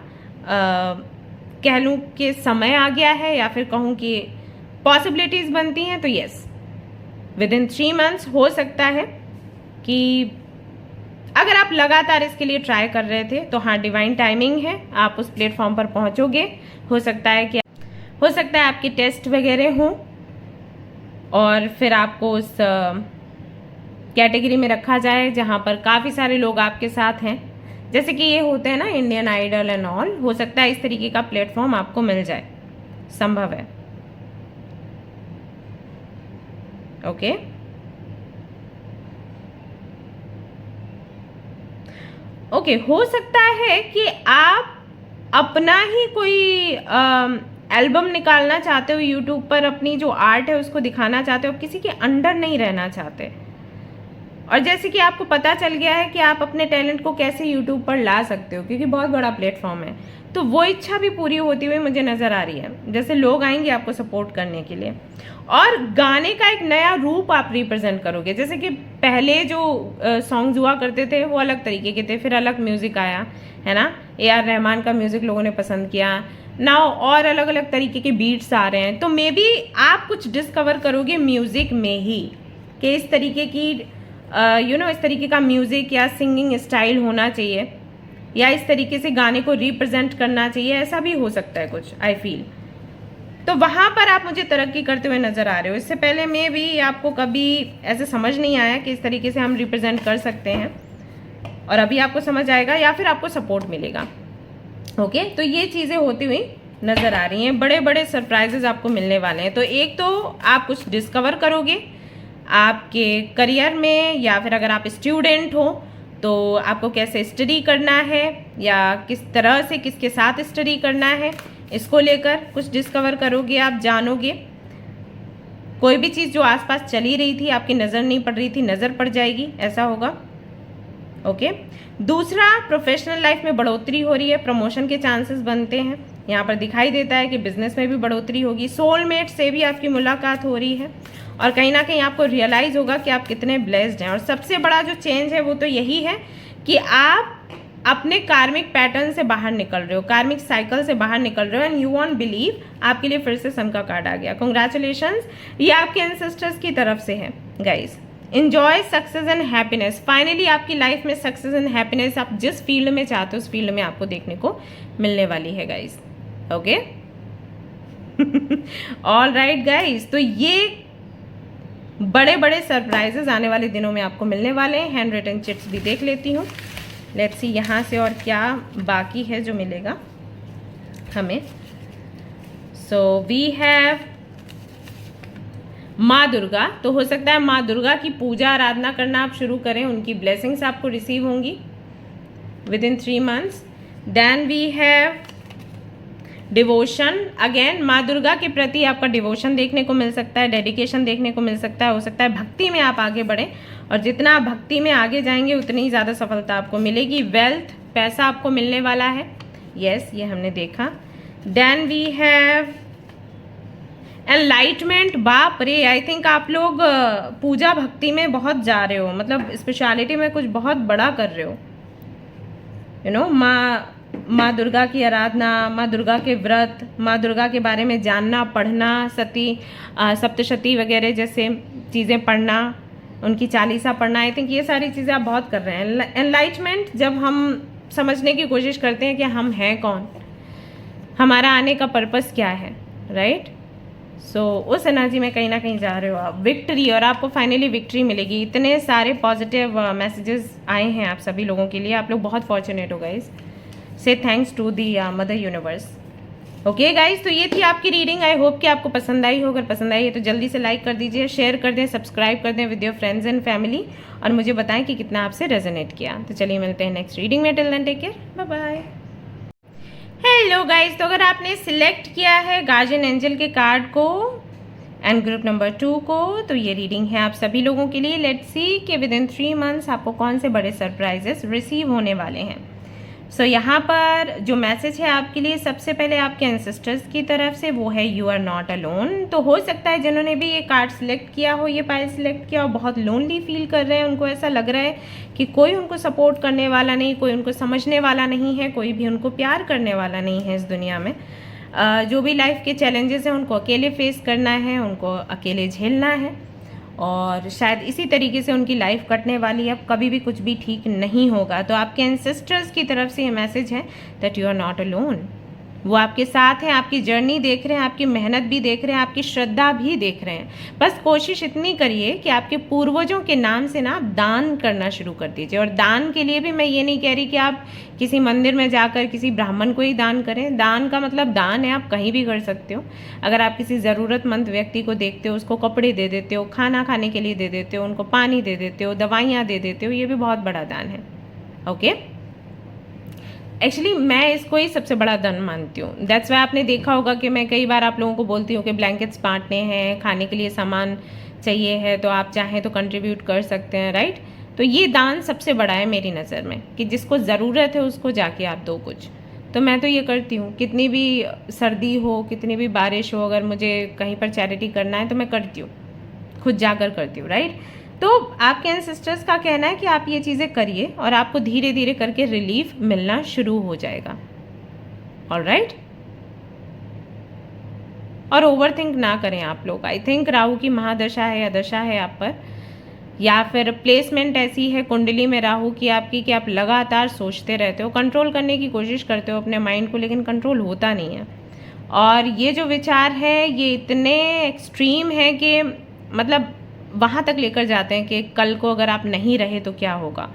कह लूँ कि समय आ गया है, या फिर कहूँ कि पॉसिबिलिटीज बनती हैं। तो यस, विद इन 3 मंथ्स हो सकता है कि अगर आप लगातार इसके लिए ट्राई कर रहे थे तो हाँ, डिवाइन टाइमिंग है, आप उस प्लेटफॉर्म पर पहुंचोगे। हो सकता है आपके टेस्ट वगैरह हों और फिर आपको उस कैटेगरी में रखा जाए जहां पर काफ़ी सारे लोग आपके साथ हैं, जैसे कि ये होते हैं ना इंडियन आइडल एंड ऑल। हो सकता है इस तरीके का प्लेटफॉर्म आपको मिल जाए, संभव है। ओके ओके, हो सकता है कि आप अपना ही कोई एल्बम निकालना चाहते हो यूट्यूब पर, अपनी जो आर्ट है उसको दिखाना चाहते हो, किसी के अंडर नहीं रहना चाहते। और जैसे कि आपको पता चल गया है कि आप अपने टैलेंट को कैसे यूट्यूब पर ला सकते हो, क्योंकि बहुत बड़ा प्लेटफॉर्म है, तो वो इच्छा भी पूरी होती हुई मुझे नज़र आ रही है। जैसे लोग आएंगे आपको सपोर्ट करने के लिए, और गाने का एक नया रूप आप रिप्रेजेंट करोगे। जैसे कि पहले जो सॉन्ग्स हुआ करते थे वो अलग तरीके के थे, फिर अलग म्यूज़िक आया है ना, AR रहमान का म्यूज़िक लोगों ने पसंद किया ना, और अलग अलग तरीके के बीट्स आ रहे हैं। तो मे बी आप कुछ डिस्कवर करोगे म्यूज़िक में ही कि इस तरीके की इस तरीके का म्यूज़िक या सिंगिंग स्टाइल होना चाहिए, या इस तरीके से गाने को रिप्रेजेंट करना चाहिए, ऐसा भी हो सकता है कुछ, आई फील। तो वहाँ पर आप मुझे तरक्की करते हुए नज़र आ रहे हो। इससे पहले में भी आपको कभी ऐसे समझ नहीं आया कि इस तरीके से हम रिप्रेजेंट कर सकते हैं, और अभी आपको समझ आएगा या फिर आपको सपोर्ट मिलेगा। ओके, तो ये चीज़ें होती हुई नज़र आ रही हैं। बड़े बड़े सरप्राइजेज आपको मिलने वाले हैं। तो एक तो आप कुछ डिस्कवर करोगे आपके करियर में, या फिर अगर आप स्टूडेंट हो तो आपको कैसे स्टडी करना है, या किस तरह से किसके साथ स्टडी करना है, इसको लेकर कुछ डिस्कवर करोगे, आप जानोगे। कोई भी चीज़ जो आसपास चली रही थी, आपकी नज़र नहीं पड़ रही थी, नज़र पड़ जाएगी, ऐसा होगा। ओके, दूसरा, प्रोफेशनल लाइफ में बढ़ोतरी हो रही है, प्रमोशन के चांसेस बनते हैं। यहाँ पर दिखाई देता है कि बिजनेस में भी बढ़ोतरी होगी, सोलमेट से भी आपकी मुलाकात हो रही है, और कहीं ना कहीं आपको रियलाइज़ होगा कि आप कितने ब्लेस्ड हैं। और सबसे बड़ा जो चेंज है वो तो यही है कि आप अपने कार्मिक पैटर्न से बाहर निकल रहे हो, कार्मिक साइकिल से बाहर निकल रहे हो, एंड यू वॉन्ट बिलीव आपके लिए फिर से सन का कार्ड आ गया। कॉन्ग्रेचुलेशंस, ये आपके एंसेस्टर्स की तरफ से है guys. Enjoy success and happiness, finally आपकी लाइफ में सक्सेस एंड हैप्पीनेस आप जिस फील्ड में चाहते हो उस फील्ड में आपको देखने को मिलने वाली है guys. Okay, all right guys, तो ये बड़े बड़े सरप्राइजेस आने वाले दिनों में आपको मिलने वाले हैं। हैंड रिटन चिट्स भी देख लेती हूँ, लेट्स सी यहाँ से और क्या बाकी है जो मिलेगा हमें। सो वी हैव माँ दुर्गा, तो हो सकता है माँ दुर्गा की पूजा आराधना करना आप शुरू करें, उनकी ब्लेसिंग्स आपको रिसीव होंगी within 3 months। Then we have devotion, again माँ दुर्गा के प्रति आपका डिवोशन देखने को मिल सकता है, डेडिकेशन देखने को मिल सकता है। हो सकता है भक्ति में आप आगे बढ़ें, और जितना आप भक्ति में आगे जाएंगे उतनी ही ज़्यादा सफलता आपको मिलेगी। वेल्थ, पैसा आपको मिलने वाला है, यस, ये हमने देखा। देन वी हैव एनलाइटमेंट, बाप रे, आई थिंक आप लोग पूजा भक्ति में बहुत जा रहे हो, मतलब स्पेशलिटी में कुछ बहुत बड़ा कर रहे हो। माँ दुर्गा की आराधना, माँ दुर्गा के व्रत, माँ दुर्गा के बारे में जानना, पढ़ना, सप्तशती वगैरह जैसे चीज़ें पढ़ना, उनकी चालीसा पढ़ना, आई थिंक ये सारी चीज़ें आप बहुत कर रहे हैं। एनलाइटमेंट, जब हम समझने की कोशिश करते हैं कि हम हैं कौन, हमारा आने का पर्पस क्या है, राइट। सो उस एनर्जी में कहीं ना कहीं जा रहे हो आप। विक्ट्री, और आपको फाइनली विक्ट्री मिलेगी। इतने सारे पॉजिटिव मैसेजेस आए हैं आप सभी लोगों के लिए, आप लोग बहुत फॉर्चुनेट हो guys. Say thanks to the mother universe. Okay guys, तो ये थी आपकी रीडिंग। आई होप कि आपको पसंद आई हो। अगर पसंद आई है तो जल्दी से लाइक कर दीजिए, शेयर कर दें, सब्सक्राइब कर दें with your friends and family, और मुझे बताएं कि कितना आपसे रेजोनेट किया। तो चलिए मिलते हैं नेक्स्ट रीडिंग में। Till then take care, bye bye. Hello guys, तो अगर आपने सिलेक्ट किया है गार्जियन एंजल के कार्ड को एंड ग्रुप नंबर 2 को, तो ये रीडिंग है आप सभी लोगों के लिए। लेट्स सी कि विद इन 3 months आपको कौन से बड़े सरप्राइजेस रिसीव होने वाले हैं। सो यहाँ पर जो मैसेज है आपके लिए, सबसे पहले आपके एंसेस्टर्स की तरफ से, वो है यू आर नॉट अलोन। तो हो सकता है जिन्होंने भी ये कार्ड सिलेक्ट किया हो, ये पाइल सिलेक्ट किया हो, बहुत लोनली फील कर रहे हैं। उनको ऐसा लग रहा है कि कोई उनको सपोर्ट करने वाला नहीं, कोई उनको समझने वाला नहीं है, कोई भी उनको प्यार करने वाला नहीं है इस दुनिया में। जो भी लाइफ के चैलेंजेस हैं उनको अकेले फेस करना है, उनको अकेले झेलना है, और शायद इसी तरीके से उनकी लाइफ कटने वाली है। अब कभी भी कुछ भी ठीक नहीं होगा। तो आपके एंसेस्टर्स की तरफ से ये मैसेज है that you are not alone. वो आपके साथ हैं, आपकी जर्नी देख रहे हैं, आपकी मेहनत भी देख रहे हैं, आपकी श्रद्धा भी देख रहे हैं। बस कोशिश इतनी करिए कि आपके पूर्वजों के नाम से ना आप दान करना शुरू कर दीजिए। और दान के लिए भी मैं ये नहीं कह रही कि आप किसी मंदिर में जाकर किसी ब्राह्मण को ही दान करें। दान का मतलब दान है, आप कहीं भी कर सकते हो। अगर आप किसी ज़रूरतमंद व्यक्ति को देखते हो, उसको कपड़े दे देते हो, खाना खाने के लिए दे देते हो, उनको पानी दे देते हो, दवाइयाँ दे देते हो, ये भी बहुत बड़ा दान है। ओके, एक्चुअली मैं इसको ही सबसे बड़ा धन मानती हूँ। दैट्स वाई आपने देखा होगा कि मैं कई बार आप लोगों को बोलती हूँ कि ब्लैंकेट्स बांटने हैं, खाने के लिए सामान चाहिए है, तो आप चाहें तो कंट्रीब्यूट कर सकते हैं, राइट। तो ये दान सबसे बड़ा है मेरी नज़र में, कि जिसको ज़रूरत है उसको जाके आप दो कुछ। तो मैं तो ये करती हूँ, कितनी भी सर्दी हो, कितनी भी बारिश हो, अगर मुझे कहीं पर चैरिटी करना है तो मैं करती हूँ, खुद जाकर करती हूँ, राइट। तो आपके एंसेस्टर्स का कहना है कि आप ये चीज़ें करिए और आपको धीरे धीरे करके रिलीफ मिलना शुरू हो जाएगा, ऑलराइट। और ओवरथिंक ना करें आप लोग। आई थिंक राहु की महादशा है या दशा है आप पर, या फिर प्लेसमेंट ऐसी है कुंडली में राहु की आपकी कि आप लगातार सोचते रहते हो, कंट्रोल करने की कोशिश करते हो अपने माइंड को, लेकिन कंट्रोल होता नहीं है। और ये जो विचार है ये इतने एक्सट्रीम है कि मतलब वहाँ तक लेकर जाते हैं कि कल को अगर आप नहीं रहे तो क्या होगा।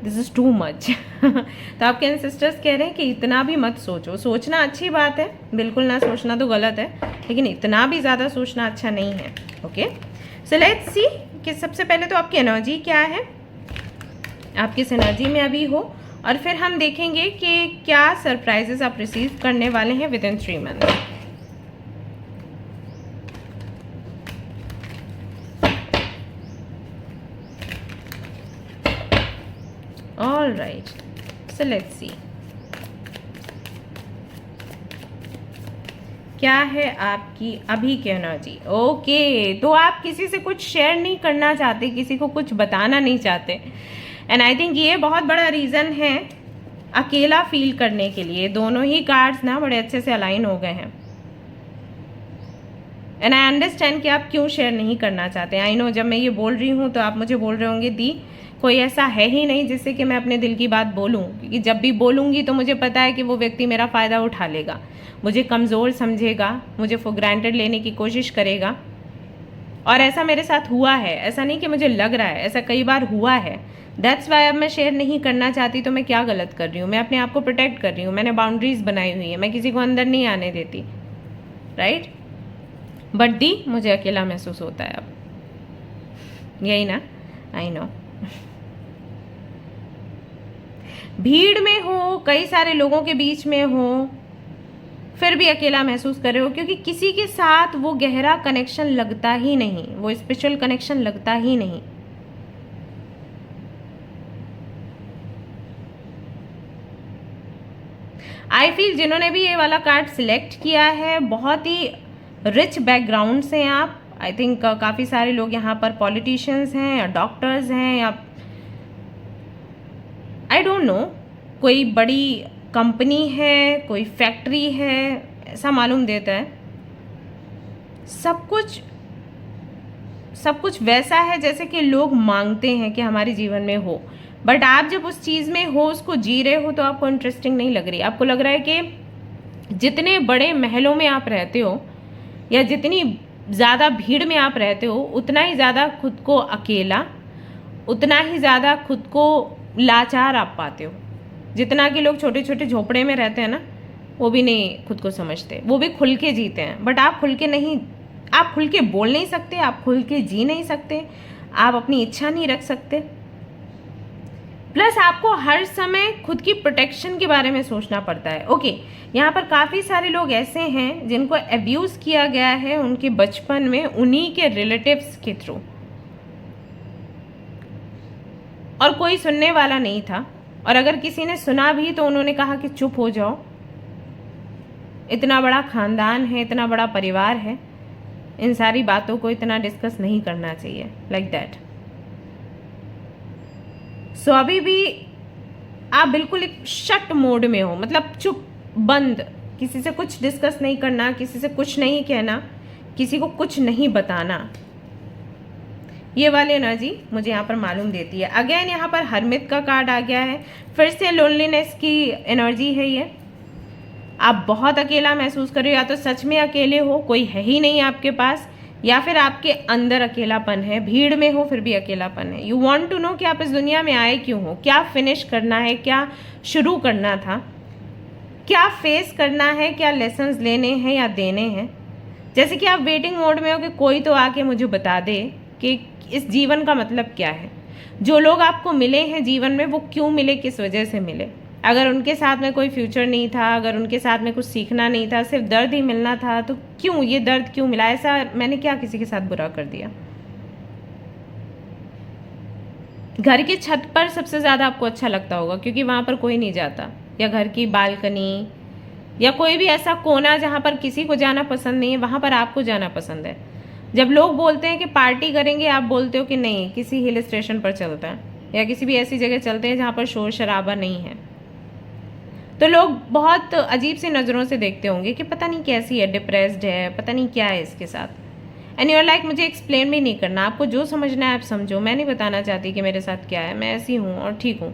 This is too much. तो आपके एंसेस्टर्स कह रहे हैं कि इतना भी मत सोचो। सोचना अच्छी बात है, बिल्कुल ना सोचना तो गलत है, लेकिन इतना भी ज़्यादा सोचना अच्छा नहीं है। ओके, सो लेट्स सी कि सबसे पहले तो आपकी एनर्जी क्या है, आप किस एनर्जी में अभी हो, और फिर हम देखेंगे कि क्या सरप्राइजेस आप रिसीव करने वाले हैं within 3 month. All right, so let's see क्या है आपकी अभी की एनर्जी। ओके, तो आप किसी से कुछ शेयर नहीं करना चाहते, किसी को कुछ बताना नहीं चाहते, एंड आई थिंक ये बहुत बड़ा रीज़न है अकेला फील करने के लिए। दोनों ही कार्ड्स ना बड़े अच्छे से अलाइन हो गए हैं, एंड आई अंडरस्टैंड कि आप क्यों शेयर नहीं करना चाहते। आई नो जब मैं ये बोल रही हूँ तो आप मुझे बोल रहे होंगे दी कोई ऐसा है ही नहीं जिससे कि मैं अपने दिल की बात बोलूँ, क्योंकि जब भी बोलूँगी तो मुझे पता है कि वो व्यक्ति मेरा फ़ायदा उठा लेगा, मुझे कमज़ोर समझेगा, मुझे फॉर ग्रांटेड लेने की कोशिश करेगा। और ऐसा मेरे साथ हुआ है, ऐसा नहीं कि मुझे लग रहा है, ऐसा कई बार हुआ है। दैट्स वाई अब मैं शेयर नहीं करना चाहती। तो मैं क्या गलत कर रही हूँ? मैं अपने आप को प्रोटेक्ट कर रही हूँ, मैंने बाउंड्रीज बनाई हुई है, मैं किसी को अंदर नहीं आने देती, राइट। बट दी मुझे अकेला महसूस होता है अब, यही ना, आई नो। भीड़ में हो, कई सारे लोगों के बीच में हो, फिर भी अकेला महसूस कर रहे हो, क्योंकि किसी के साथ वो गहरा कनेक्शन लगता ही नहीं, वो स्पिरिचुअल कनेक्शन लगता ही नहीं। आई फील जिन्होंने भी ये वाला कार्ड सिलेक्ट किया है बहुत ही रिच बैकग्राउंड से हैं आप। आई थिंक काफ़ी सारे लोग यहाँ पर पॉलिटिशियंस हैं या डॉक्टर्स हैं या आई डोंट नो, कोई बड़ी कंपनी है, कोई फैक्ट्री है, ऐसा मालूम देता है। सब कुछ वैसा है जैसे कि लोग मांगते हैं कि हमारे जीवन में हो, बट आप जब उस चीज़ में हो, उसको जी रहे हो, तो आपको इंटरेस्टिंग नहीं लग रही। आपको लग रहा है कि जितने बड़े महलों में आप रहते हो या जितनी ज़्यादा भीड़ में आप रहते हो, उतना ही ज़्यादा खुद को अकेला, उतना ही ज़्यादा खुद को लाचार आप पाते हो। जितना कि लोग छोटे छोटे झोपड़े में रहते हैं ना, वो भी नहीं खुद को समझते, वो भी खुल के जीते हैं, बट आप खुल के नहीं, आप खुल के बोल नहीं सकते, आप खुल के जी नहीं सकते, आप अपनी इच्छा नहीं रख सकते। प्लस आपको हर समय खुद की प्रोटेक्शन के बारे में सोचना पड़ता है। ओके, यहाँ पर काफ़ी सारे लोग ऐसे हैं जिनको अब्यूज़ किया गया है उनके बचपन में, उन्हीं के रिलेटिव्स के थ्रू, और कोई सुनने वाला नहीं था, और अगर किसी ने सुना भी तो उन्होंने कहा कि चुप हो जाओ, इतना बड़ा खानदान है, इतना बड़ा परिवार है, इन सारी बातों को इतना डिस्कस नहीं करना चाहिए, लाइक दैट। सो अभी भी आप बिल्कुल एक शट मोड में हो, मतलब चुप, बंद, किसी से कुछ डिस्कस नहीं करना, किसी से कुछ नहीं कहना, किसी को कुछ नहीं बताना। ये वाली एनर्जी मुझे यहाँ पर मालूम देती है। अगेन यहाँ पर हरमित का कार्ड आ गया है, फिर से लोनलीनेस की एनर्जी है ये। आप बहुत अकेला महसूस कर रहे हो, या तो सच में अकेले हो, कोई है ही नहीं आपके पास, या फिर आपके अंदर अकेलापन है, भीड़ में हो फिर भी अकेलापन है। यू वांट टू नो कि आप इस दुनिया में आए क्यों हो, क्या फिनिश करना है, क्या शुरू करना था, क्या फेस करना है, क्या लेसन्स लेने हैं या देने हैं। जैसे कि आप वेटिंग मोड में हो कि कोई तो आके मुझे बता दे कि इस जीवन का मतलब क्या है। जो लोग आपको मिले हैं जीवन में, वो क्यों मिले, किस वजह से मिले, अगर उनके साथ में कोई फ्यूचर नहीं था, अगर उनके साथ में कुछ सीखना नहीं था, सिर्फ दर्द ही मिलना था, तो क्यों ये दर्द क्यों मिला? ऐसा मैंने क्या किसी के साथ बुरा कर दिया? घर की छत पर सबसे ज़्यादा आपको अच्छा लगता होगा क्योंकि वहाँ पर कोई नहीं जाता, या घर की बालकनी या कोई भी ऐसा कोना जहाँ पर किसी को जाना पसंद नहीं है, वहाँ पर आपको जाना पसंद है। जब लोग बोलते हैं कि पार्टी करेंगे, आप बोलते हो कि नहीं, किसी हिल स्टेशन पर चलता है या किसी भी ऐसी जगह चलते हैं जहाँ पर शोर शराबा नहीं है। तो लोग बहुत अजीब सी नज़रों से देखते होंगे कि पता नहीं कैसी है, डिप्रेस्ड है, पता नहीं क्या है इसके साथ। एंड यू आर लाइक, मुझे एक्सप्लेन भी नहीं करना, आपको जो समझना है आप समझो। मैं नहीं बताना चाहती कि मेरे साथ क्या है, मैं ऐसी हूँ और ठीक हूँ,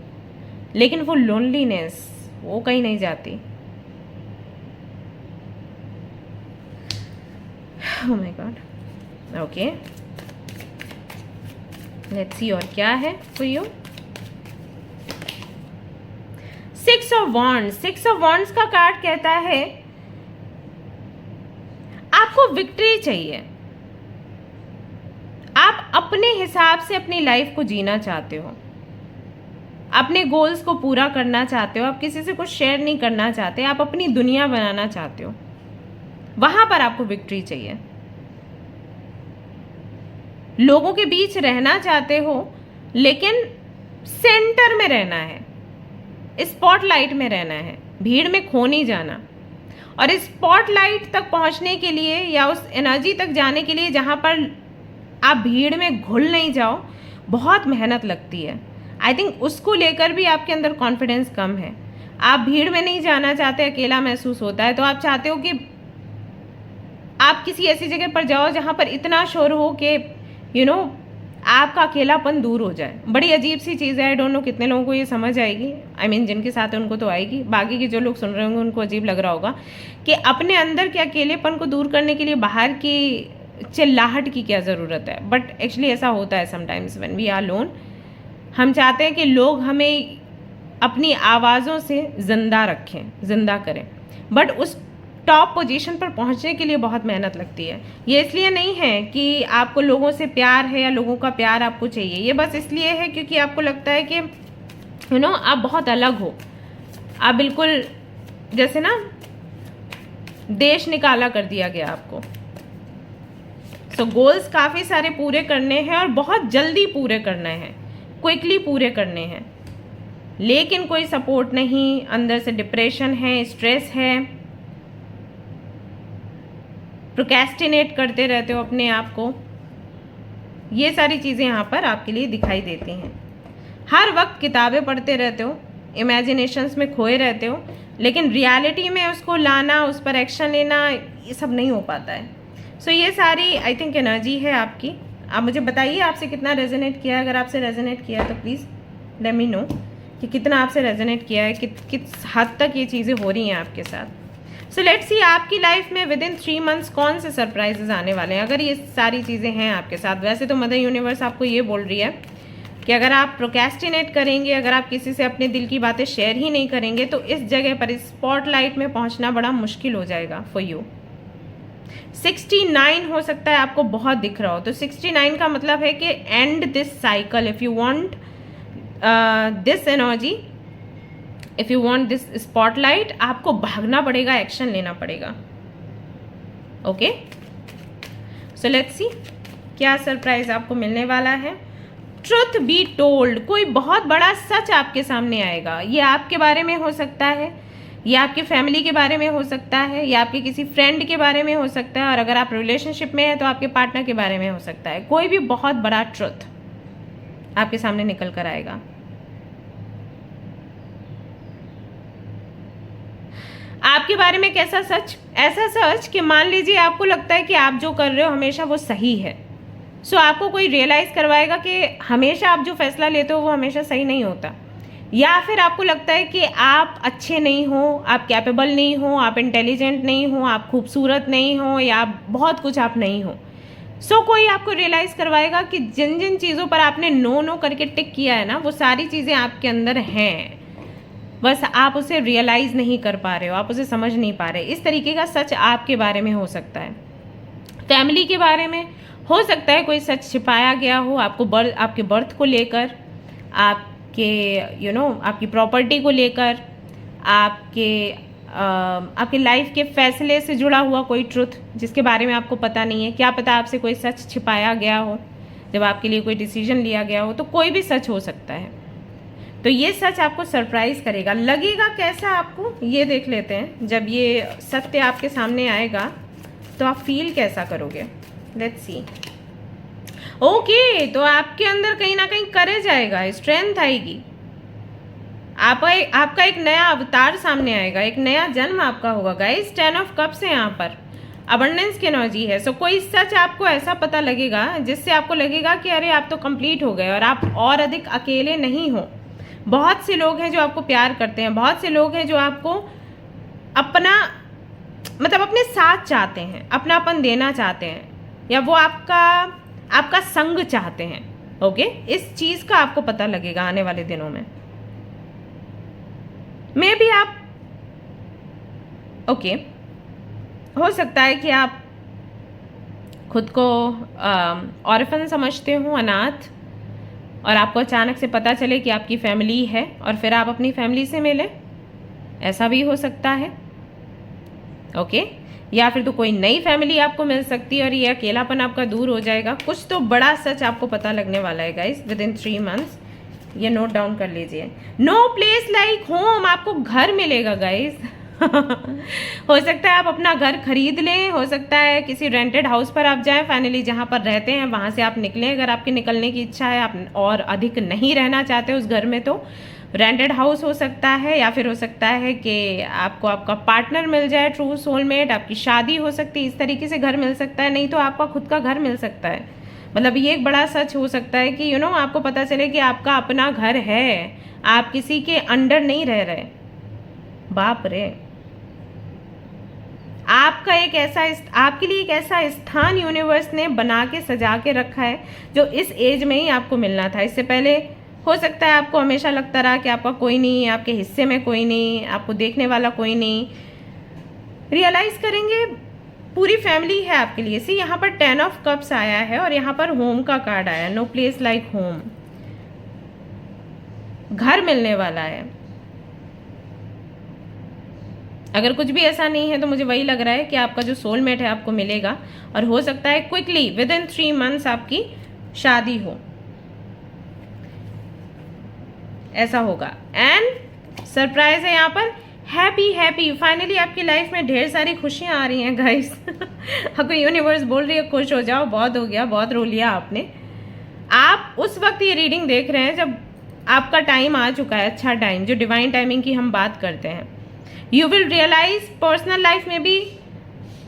लेकिन वो लोनलीनेस वो कहीं नहीं जाती। Oh my God. Okay, let's see और क्या है for you. 6 of wands. 6 of wands का कार्ड कहता है आपको विक्ट्री चाहिए। आप अपने हिसाब से अपनी लाइफ को जीना चाहते हो, अपने गोल्स को पूरा करना चाहते हो, आप किसी से कुछ शेयर नहीं करना चाहते, आप अपनी दुनिया बनाना चाहते हो, वहां पर आपको विक्ट्री चाहिए। लोगों के बीच रहना चाहते हो लेकिन सेंटर में रहना है, स्पॉटलाइट में रहना है, भीड़ में खो नहीं जाना। और स्पॉटलाइट तक पहुंचने के लिए या उस एनर्जी तक जाने के लिए जहां पर आप भीड़ में घुल नहीं जाओ, बहुत मेहनत लगती है। आई थिंक उसको लेकर भी आपके अंदर कॉन्फिडेंस कम है। आप भीड़ में नहीं जाना चाहते, अकेला महसूस होता है, तो आप चाहते हो कि आप किसी ऐसी जगह पर जाओ जहां पर इतना शोर हो कि आपका अकेलापन दूर हो जाए। बड़ी अजीब सी चीज़ है, आई डोंट नो कितने लोगों को ये समझ आएगी। आई मीन जिनके साथ है उनको तो आएगी, बाकी के जो लोग सुन रहे होंगे उनको अजीब लग रहा होगा कि अपने अंदर के अकेलेपन को दूर करने के लिए बाहर की चिल्लाहट की क्या ज़रूरत है। बट एक्चुअली ऐसा होता है sometimes when we are lone. हम चाहते हैं कि लोग हमें अपनी आवाज़ों से जिंदा रखें, जिंदा करें, बट उस टॉप पोजीशन पर पहुंचने के लिए बहुत मेहनत लगती है। ये इसलिए नहीं है कि आपको लोगों से प्यार है या लोगों का प्यार आपको चाहिए, ये बस इसलिए है क्योंकि आपको लगता है कि आप बहुत अलग हो, आप बिल्कुल जैसे ना देश निकाला कर दिया गया आपको। सो गोल्स काफ़ी सारे पूरे करने हैं और बहुत जल्दी पूरे करने हैं, क्विकली पूरे करने हैं, लेकिन कोई सपोर्ट नहीं, अंदर से डिप्रेशन है, स्ट्रेस है, प्रोक्रेस्टिनेट करते रहते हो अपने आप को। ये सारी चीज़ें यहाँ पर आपके लिए दिखाई देती हैं। हर वक्त किताबें पढ़ते रहते हो, इमेजिनेशंस में खोए रहते हो, लेकिन रियलिटी में उसको लाना, उस पर एक्शन लेना, ये सब नहीं हो पाता है। सो ये सारी आई थिंक एनर्जी है आपकी। आप मुझे बताइए आपसे कितना रेजोनेट किया है। अगर आपसे रेजोनेट किया है तो प्लीज़ लेट मी नो कि कितना आपसे रेजोनेट किया है, किस हद तक ये चीज़ें हो रही हैं आपके साथ। सो लेट्स सी आपकी लाइफ में विद इन 3 मंथ्स कौन से सरप्राइजेज आने वाले हैं अगर ये सारी चीज़ें हैं आपके साथ। वैसे तो मदर यूनिवर्स आपको ये बोल रही है कि अगर आप प्रोक्रेस्टिनेट करेंगे, अगर आप किसी से अपने दिल की बातें शेयर ही नहीं करेंगे, तो इस जगह पर इस स्पॉटलाइट में पहुंचना बड़ा मुश्किल हो जाएगा फॉर यू। 69 हो सकता है आपको बहुत दिख रहा हो, तो 69 का मतलब है कि and this cycle. If you want this energy, if you want this spotlight, आपको भागना पड़ेगा, एक्शन लेना पड़ेगा। ओके, सो लेट्स सी क्या सरप्राइज आपको मिलने वाला है। ट्रुथ बी टोल्ड, कोई बहुत बड़ा सच आपके सामने आएगा। ये आपके बारे में हो सकता है, ये आपकी फैमिली के बारे में हो सकता है, या आपके किसी फ्रेंड के बारे में हो सकता है, और अगर आप रिलेशनशिप में हैं तो आपके पार्टनर के बारे में हो सकता है। कोई भी बहुत बड़ा ट्रुथ आपके सामने निकल कर आएगा। आपके बारे में कैसा सच? ऐसा सच कि मान लीजिए आपको लगता है कि आप जो कर रहे हो हमेशा वो सही है। सो आपको कोई रियलाइज़ करवाएगा कि हमेशा आप जो फैसला लेते हो वो हमेशा सही नहीं होता। या फिर आपको लगता है कि आप अच्छे नहीं हो, आप कैपेबल नहीं हो, आप इंटेलिजेंट नहीं हो, आप खूबसूरत नहीं हो, या बहुत कुछ आप नहीं हो। सो कोई आपको रियलाइज़ करवाएगा कि जिन जिन चीज़ों पर आपने नो करके टिक किया है ना, वो सारी चीज़ें आपके अंदर हैं, बस आप उसे रियलाइज़ नहीं कर पा रहे हो, आप उसे समझ नहीं पा रहे। इस तरीके का सच आपके बारे में हो सकता है। फैमिली के बारे में हो सकता है कोई सच छिपाया गया हो, आपके बर्थ को लेकर, आपके आपकी प्रॉपर्टी को लेकर, आपके लाइफ के फैसले से जुड़ा हुआ कोई ट्रुथ जिसके बारे में आपको पता नहीं है। क्या पता आपसे कोई सच छिपाया गया हो जब आपके लिए कोई डिसीजन लिया गया हो, तो कोई भी सच हो सकता है। तो ये सच आपको सरप्राइज करेगा। लगेगा कैसा आपको, ये देख लेते हैं। जब ये सत्य आपके सामने आएगा तो आप फील कैसा करोगे, लेट्स सी। ओके, तो आपके अंदर कहीं ना कहीं करेज आएगा, स्ट्रेंथ आएगी, आपका एक नया अवतार सामने आएगा, एक नया जन्म आपका होगा गाइस। 10 ऑफ कप्स है यहाँ पर, अबंडेंस की एनर्जी है। सो कोई सच आपको ऐसा पता लगेगा जिससे आपको लगेगा कि अरे आप तो कंप्लीट हो गए और आप और अधिक अकेले नहीं हो। बहुत से लोग हैं जो आपको प्यार करते हैं, बहुत से लोग हैं जो आपको अपना मतलब अपने साथ चाहते हैं, अपनापन देना चाहते हैं, या वो आपका संग चाहते हैं। ओके, इस चीज का आपको पता लगेगा आने वाले दिनों में। मे भी आप ओके, हो सकता है कि आप खुद को ऑर्फन समझते हो, अनाथ, और आपको अचानक से पता चले कि आपकी फैमिली है और फिर आप अपनी फैमिली से मिले, ऐसा भी हो सकता है। ओके, या फिर तो कोई नई फैमिली आपको मिल सकती है और ये अकेलापन आपका दूर हो जाएगा। कुछ तो बड़ा सच आपको पता लगने वाला है गाइस विद इन 3 मंथ्स। ये नोट डाउन कर लीजिए। नो प्लेस लाइक होम, आपको घर मिलेगा गाइस। हो सकता है आप अपना घर खरीद लें, हो सकता है किसी रेंटेड हाउस पर आप जाएं, फाइनली जहां पर रहते हैं वहां से आप निकलें। अगर आपकी निकलने की इच्छा है, आप और अधिक नहीं रहना चाहते उस घर में, तो रेंटेड हाउस हो सकता है, या फिर हो सकता है कि आपको आपका पार्टनर मिल जाए, ट्रू सोलमेट, आपकी शादी हो सकती है, इस तरीके से घर मिल सकता है। नहीं तो आपका खुद का घर मिल सकता है। मतलब ये एक बड़ा सच हो सकता है कि आपको पता चले कि आपका अपना घर है, आप किसी के अंडर नहीं रह रहे। बाप रे, आपके लिए एक ऐसा स्थान यूनिवर्स ने बना के सजा के रखा है जो इस एज में ही आपको मिलना था। इससे पहले हो सकता है आपको हमेशा लगता रहा कि आपका कोई नहीं, आपके हिस्से में कोई नहीं, आपको देखने वाला कोई नहीं। रियलाइज करेंगे पूरी फैमिली है आपके लिए। सी, यहाँ पर 10 ऑफ कप्स आया है और यहाँ पर होम का कार्ड आया है। नो प्लेस लाइक होम, घर मिलने वाला है। अगर कुछ भी ऐसा नहीं है तो मुझे वही लग रहा है कि आपका जो सोलमेट है आपको मिलेगा, और हो सकता है क्विकली विद इन 3 मंथ्स आपकी शादी हो, ऐसा होगा। एंड सरप्राइज है यहाँ पर, हैप्पी। फाइनली आपकी लाइफ में ढेर सारी खुशियां आ रही हैं गाइस। आपको यूनिवर्स बोल रही है खुश हो जाओ, बहुत हो गया, बहुत रो लिया आपने। आप उस वक्त ये रीडिंग देख रहे हैं जब आपका टाइम आ चुका है, अच्छा टाइम, जो डिवाइन टाइमिंग की हम बात करते हैं। You will realise personal life में भी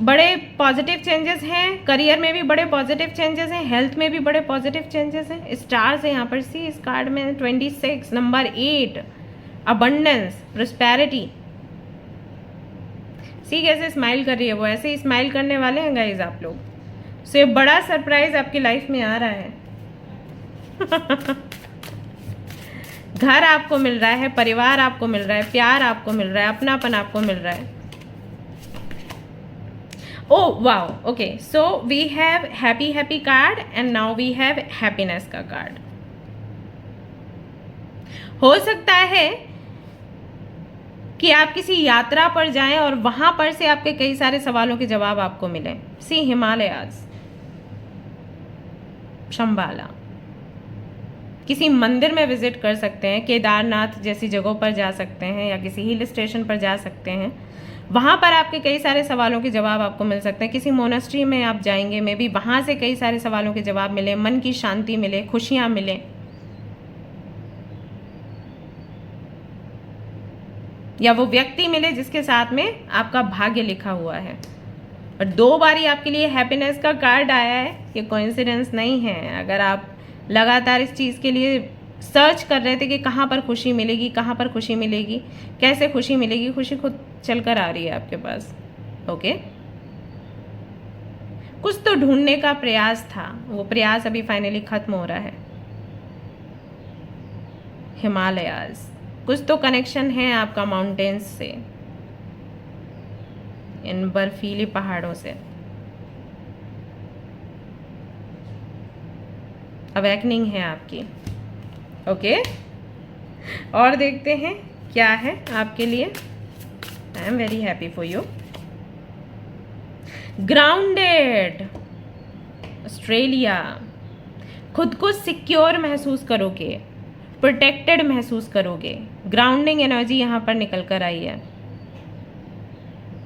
बड़े पॉजिटिव चेंजेस हैं, करियर में भी बड़े पॉजिटिव चेंजेस हैं, हेल्थ में भी बड़े पॉजिटिव चेंजेस हैं। स्टार्स है यहाँ पर, सी इस कार्ड में 26, नंबर 8, अबंडेंस, प्रोस्पेरिटी। सी कैसे स्माइल कर रही है वो, ऐसे ही स्माइल करने वाले हैं गाइज आप लोग। सो ये बड़ा सरप्राइज आपकी लाइफ में आ रहा है। घर आपको मिल रहा है, परिवार आपको मिल रहा है, प्यार आपको मिल रहा है, अपनापन आपको मिल रहा है। Oh wow, okay, so we have happy card and now we have happiness का कार्ड। हो सकता है कि आप किसी यात्रा पर जाएं और वहां पर से आपके कई सारे सवालों के जवाब आपको मिले। सी, हिमालयाज, शंबाला, किसी मंदिर में विजिट कर सकते हैं, केदारनाथ जैसी जगहों पर जा सकते हैं, या किसी हिल स्टेशन पर जा सकते हैं। वहां पर आपके कई सारे सवालों के जवाब आपको मिल सकते हैं। किसी मोनास्ट्री में आप जाएंगे, मे बी वहां से कई सारे सवालों के जवाब मिले, मन की शांति मिले, खुशियां मिले। या वो व्यक्ति मिले जिसके साथ में आपका भाग्य लिखा हुआ है। और 2 बारी आपके लिए हैप्पीनेस का कार्ड आया है, ये कोइंसिडेंस नहीं है। अगर आप लगातार इस चीज़ के लिए सर्च कर रहे थे कि कहाँ पर खुशी मिलेगी, कहाँ पर खुशी मिलेगी, कैसे खुशी मिलेगी, खुशी खुद चलकर आ रही है आपके पास। ओके, कुछ तो ढूंढने का प्रयास था, वो प्रयास अभी फाइनली खत्म हो रहा है। हिमालयाज, कुछ तो कनेक्शन है आपका माउंटेन्स से, इन बर्फीली पहाड़ों से। अवेकनिंग है आपकी। ओके, और देखते हैं क्या है आपके लिए? I am very happy for you. Grounded, Australia. खुद को सिक्योर महसूस करोगे, प्रोटेक्टेड महसूस करोगे। ग्राउंडिंग एनर्जी यहाँ पर निकल कर आई है।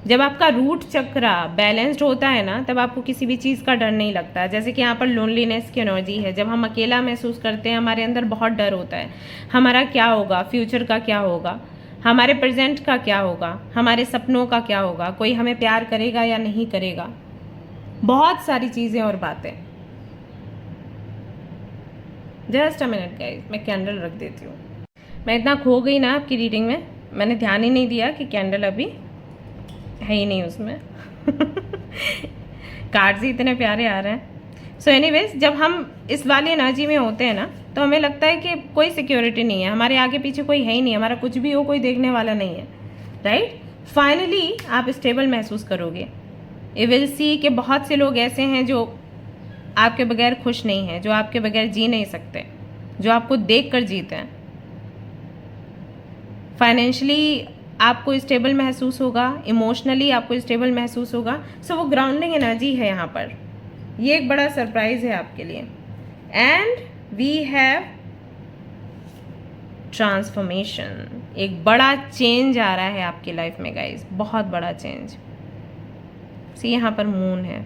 जब आपका रूट चक्रा बैलेंस्ड होता है ना, तब आपको किसी भी चीज़ का डर नहीं लगता। जैसे कि यहाँ पर लोनलीनेस की एनर्जी है। जब हम अकेला महसूस करते हैं, हमारे अंदर बहुत डर होता है। हमारा क्या होगा, फ्यूचर का क्या होगा, हमारे प्रेजेंट का क्या होगा, हमारे सपनों का क्या होगा, कोई हमें प्यार करेगा या नहीं करेगा, बहुत सारी चीज़ें और बातें। जस्ट अ मिनट गाइस, मैं कैंडल रख देती हूँ। मैं इतना खो गई ना आपकी रीडिंग में, मैंने ध्यान ही नहीं दिया कि कैंडल अभी है ही नहीं उसमें। कार्ड्स ही इतने प्यारे आ रहे हैं। सो एनीवेज, जब हम इस वाली एनर्जी में होते हैं ना, तो हमें लगता है कि कोई सिक्योरिटी नहीं है, हमारे आगे पीछे कोई है ही नहीं, हमारा कुछ भी हो कोई देखने वाला नहीं है, राइट। फाइनली आप स्टेबल महसूस करोगे। यू विल सी कि बहुत से लोग ऐसे हैं जो आपके बगैर खुश नहीं हैं, जो आपके बगैर जी नहीं सकते, जो आपको देख कर जीते हैं। फाइनेंशियली आपको स्टेबल महसूस होगा, इमोशनली आपको स्टेबल महसूस होगा। सो वो ग्राउंडिंग एनर्जी है यहाँ पर। ये एक बड़ा सरप्राइज है आपके लिए। And we have transformation. एक बड़ा चेंज आ रहा है आपकी लाइफ में गाइस, बहुत बड़ा चेंज। सी यहाँ पर मून है।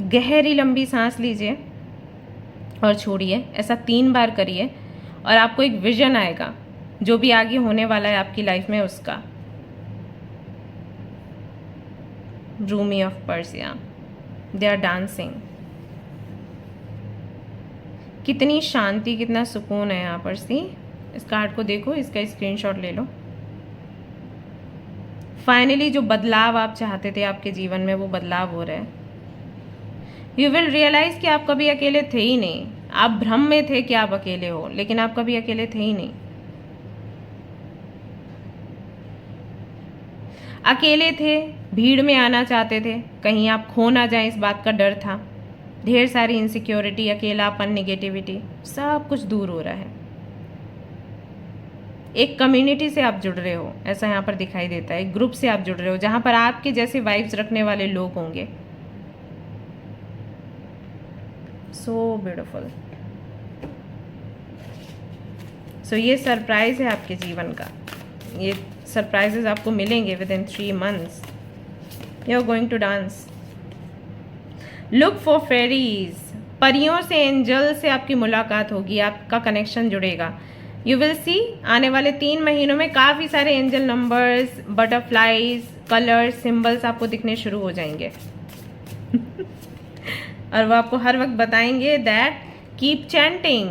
गहरी लंबी सांस लीजिए और छोड़िए। ऐसा 3 बार करिए और आपको एक विजन आएगा जो भी आगे होने वाला है आपकी लाइफ में उसका। Rumi of Persia, they are dancing. कितनी शांति, कितना सुकून है यहाँ पर। सी, इस कार्ड को देखो, इसका स्क्रीनशॉट ले लो। फाइनली जो बदलाव आप चाहते थे आपके जीवन में, वो बदलाव हो रहा है। यू विल रियलाइज कि आप कभी अकेले थे ही नहीं। आप भ्रम में थे कि आप अकेले हो, लेकिन आप कभी अकेले थे ही नहीं। अकेले थे, भीड़ में आना चाहते थे, कहीं आप खो ना जाएं, इस बात का डर था। ढेर सारी इनसिक्योरिटी, अकेलापन, नेगेटिविटी, सब कुछ दूर हो रहा है। एक कम्युनिटी से आप जुड़ रहे हो, ऐसा यहाँ पर दिखाई देता है। एक ग्रुप से आप जुड़ रहे हो जहाँ पर आपके जैसे वाइब्स रखने वाले लोग होंगे। So beautiful. सो ये सरप्राइज है आपके जीवन का। ये सरप्राइजेस आपको मिलेंगे within 3 months। You are going to dance. Look for fairies. परियों से, एंजल से आपकी मुलाकात होगी, आपका कनेक्शन जुड़ेगा। यू विल सी, आने वाले 3 महीनों में काफ़ी सारे angel numbers, butterflies, colours, symbols आपको दिखने शुरू हो जाएंगे। और वो आपको हर वक्त बताएंगे that keep chanting.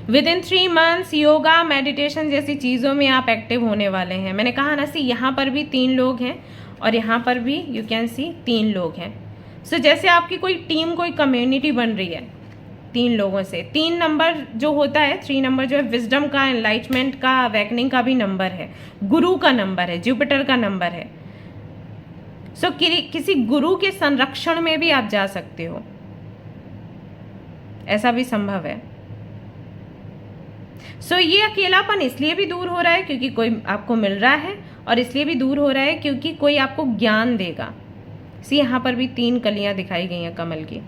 With in 3 months yoga, meditation जैसी चीज़ों में आप एक्टिव होने वाले हैं। मैंने कहा ना, सी यहाँ पर भी 3 लोग हैं और यहाँ पर भी यू कैन सी 3 लोग हैं। सो जैसे आपकी कोई टीम, कोई कम्युनिटी बन रही है 3 लोगों से। 3 नंबर जो होता है, 3 नंबर जो है विजडम का, एनलाइटमेंट का, अवेकनिंग का भी नंबर है, गुरु का नंबर है, जुपिटर का नंबर है। सो किसी गुरु के संरक्षण में भी आप जा सकते हो, ऐसा भी संभव है। सो ये अकेलापन इसलिए भी दूर हो रहा है क्योंकि कोई आपको मिल रहा है, और इसलिए भी दूर हो रहा है क्योंकि कोई आपको ज्ञान देगा। सी, यहाँ पर भी 3 कलियां दिखाई गई हैं कमल की।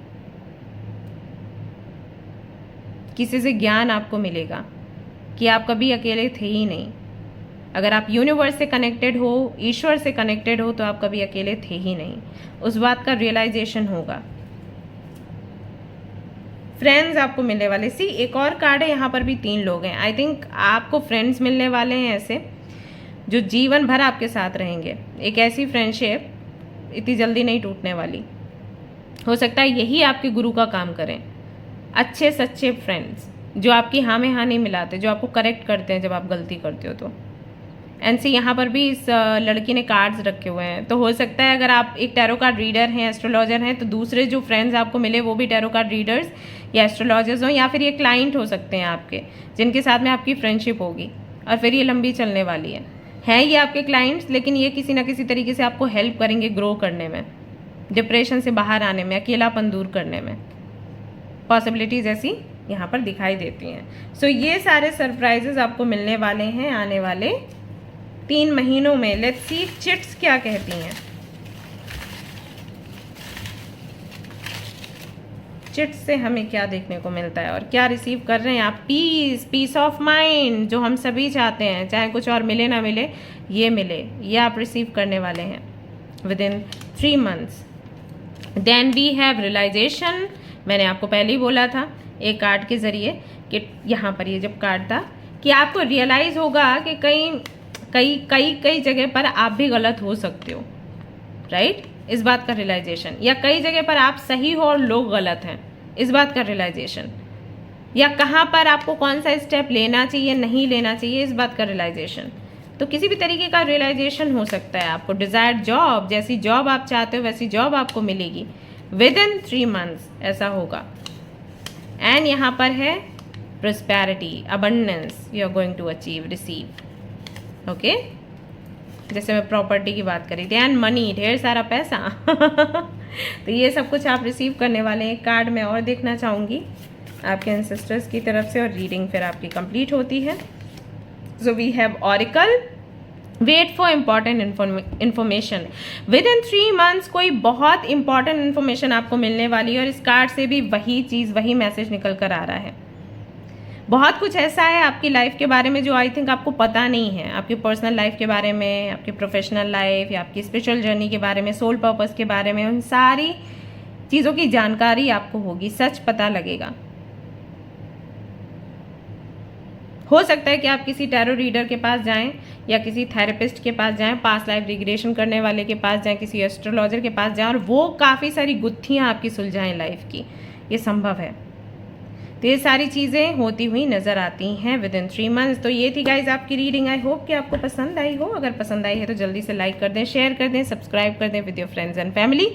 किसी से ज्ञान आपको मिलेगा कि आप कभी अकेले थे ही नहीं। अगर आप यूनिवर्स से कनेक्टेड हो, ईश्वर से कनेक्टेड हो, तो आप कभी अकेले थे ही नहीं। उस बात का रियलाइजेशन होगा। फ्रेंड्स आपको मिलने वाले। सी, एक और कार्ड है, यहाँ पर भी 3 लोग हैं। आई थिंक आपको फ्रेंड्स मिलने वाले हैं ऐसे जो जीवन भर आपके साथ रहेंगे। एक ऐसी फ्रेंडशिप इतनी जल्दी नहीं टूटने वाली। हो सकता है यही आपके गुरु का काम करें। अच्छे सच्चे फ्रेंड्स जो आपकी हाँ में हाँ नहीं मिलाते, जो आपको करेक्ट करते हैं जब आप गलती करते हो तो। एंड सी, यहाँ पर भी इस लड़की ने कार्ड्स रखे हुए हैं। तो हो सकता है अगर आप एक टैरो कार्ड रीडर हैं, एस्ट्रोलॉजर हैं, तो दूसरे जो फ्रेंड्स आपको मिले वो भी टैरो कार्ड रीडर्स या एस्ट्रोलॉजर्स हों, या फिर ये क्लाइंट हो सकते हैं आपके, जिनके साथ में आपकी फ्रेंडशिप होगी और फिर ये लंबी चलने वाली है। हैं ये आपके क्लाइंट्स, लेकिन ये किसी ना किसी तरीके से आपको हेल्प करेंगे ग्रो करने में, डिप्रेशन से बाहर आने में, अकेलापन दूर करने में। पॉसिबिलिटीज ऐसी यहाँ पर दिखाई देती हैं। सो ये सारे सरप्राइजेस आपको मिलने वाले हैं आने वाले 3 महीनों में। लेट्स सी चिट्स क्या कहती हैं। चिट्स से हमें क्या देखने को मिलता है और क्या रिसीव कर रहे हैं आप। पीस ऑफ माइंड जो हम सभी चाहते हैं, चाहे कुछ और मिले ना मिले, ये मिले, ये आप रिसीव करने वाले हैं within 3 months. Then we have realisation. मैंने आपको पहले ही बोला था एक कार्ड के जरिए कि यहाँ पर ये जब कार्ड था कि आपको रियलाइज होगा कि कई जगह पर आप भी गलत हो सकते हो, राइट? इस बात का रियलाइजेशन। या कई जगह पर आप सही हो और लोग गलत हैं, इस बात का रियलाइजेशन। या कहाँ पर आपको कौन सा स्टेप लेना चाहिए नहीं लेना चाहिए, इस बात का रियलाइजेशन। तो किसी भी तरीके का रियलाइजेशन हो सकता है आपको। डिजायर्ड जॉब, जैसी जॉब आप चाहते हो वैसी जॉब आपको मिलेगी विद इन 3 मंथ्स, ऐसा होगा। एंड यहाँ पर है prosperity, abundance you are going to achieve, receive. Okay, जैसे मैं प्रॉपर्टी की बात करी थी, एंड मनी, ढेर सारा पैसा। तो ये सब कुछ आप रिसीव करने वाले हैं। कार्ड मैं और देखना चाहूँगी आपके एंसेस्टर्स की तरफ से और रीडिंग फिर आपकी कंप्लीट होती है। So we have oracle, wait for important information within 3 months. कोई बहुत इंपॉर्टेंट इन्फॉर्मेशन आपको मिलने वाली है और इस कार्ड से भी वही चीज़, वही मैसेज निकल कर आ रहा है। बहुत कुछ ऐसा है आपकी लाइफ के बारे में जो आई थिंक आपको पता नहीं है, आपकी पर्सनल लाइफ के बारे में, आपकी प्रोफेशनल लाइफ या आपकी स्पिरिचुअल जर्नी के बारे में, सोल पर्पस के बारे में, उन सारी चीज़ों की जानकारी आपको होगी, सच पता लगेगा। हो सकता है कि आप किसी टैरो रीडर के पास जाएं या किसी थेरेपिस्ट के पास जाएं, पास्ट लाइफ रिग्रेशन करने वाले के पास जाएं, किसी एस्ट्रोलॉजर के पास जाएं और वो काफ़ी सारी गुत्थियां आपकी सुलझाएं लाइफ की, ये संभव है। तो ये सारी चीज़ें होती हुई नज़र आती हैं विद इन 3 मंथ्स। तो ये थी गाइज आपकी रीडिंग। आई होप कि आपको पसंद आई हो। अगर पसंद आई है तो जल्दी से लाइक कर दें, शेयर कर दें, सब्सक्राइब कर दें with your friends and family.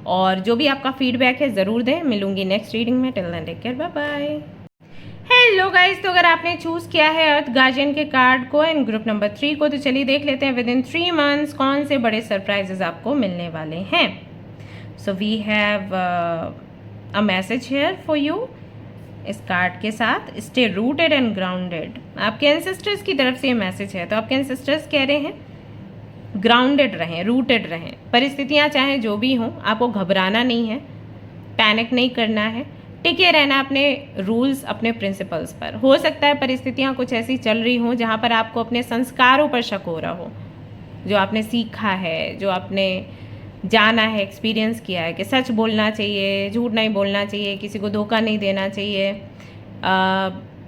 और जो भी आपका फीडबैक है ज़रूर दें। मिलूंगी नेक्स्ट रीडिंग में। Till then take care, bye bye. Hello guys, तो अगर आपने चूज़ किया है अर्थ गार्जियन के कार्ड को एंड ग्रुप नंबर 3 को, तो चलिए देख लेते हैं विद इन 3 मंथ्स कौन से बड़े सरप्राइजेज आपको मिलने वाले हैं। So we have a message here for you. इस कार्ड के साथ स्टे रूटेड एंड ग्राउंडेड, आपके एंसेस्टर्स की तरफ से ये मैसेज है। तो आपके एंसेस्टर्स कह रहे हैं ग्राउंडेड रहें, रूटेड रहें। परिस्थितियां चाहे जो भी हों, आपको घबराना नहीं है, पैनिक नहीं करना है, टिके रहना अपने रूल्स, अपने प्रिंसिपल्स पर। हो सकता है परिस्थितियां कुछ ऐसी चल रही हों जहां पर आपको अपने संस्कारों पर शक हो रहा हो, जो आपने सीखा है, जो आपने जाना है, एक्सपीरियंस किया है कि सच बोलना चाहिए, झूठ नहीं बोलना चाहिए, किसी को धोखा नहीं देना चाहिए,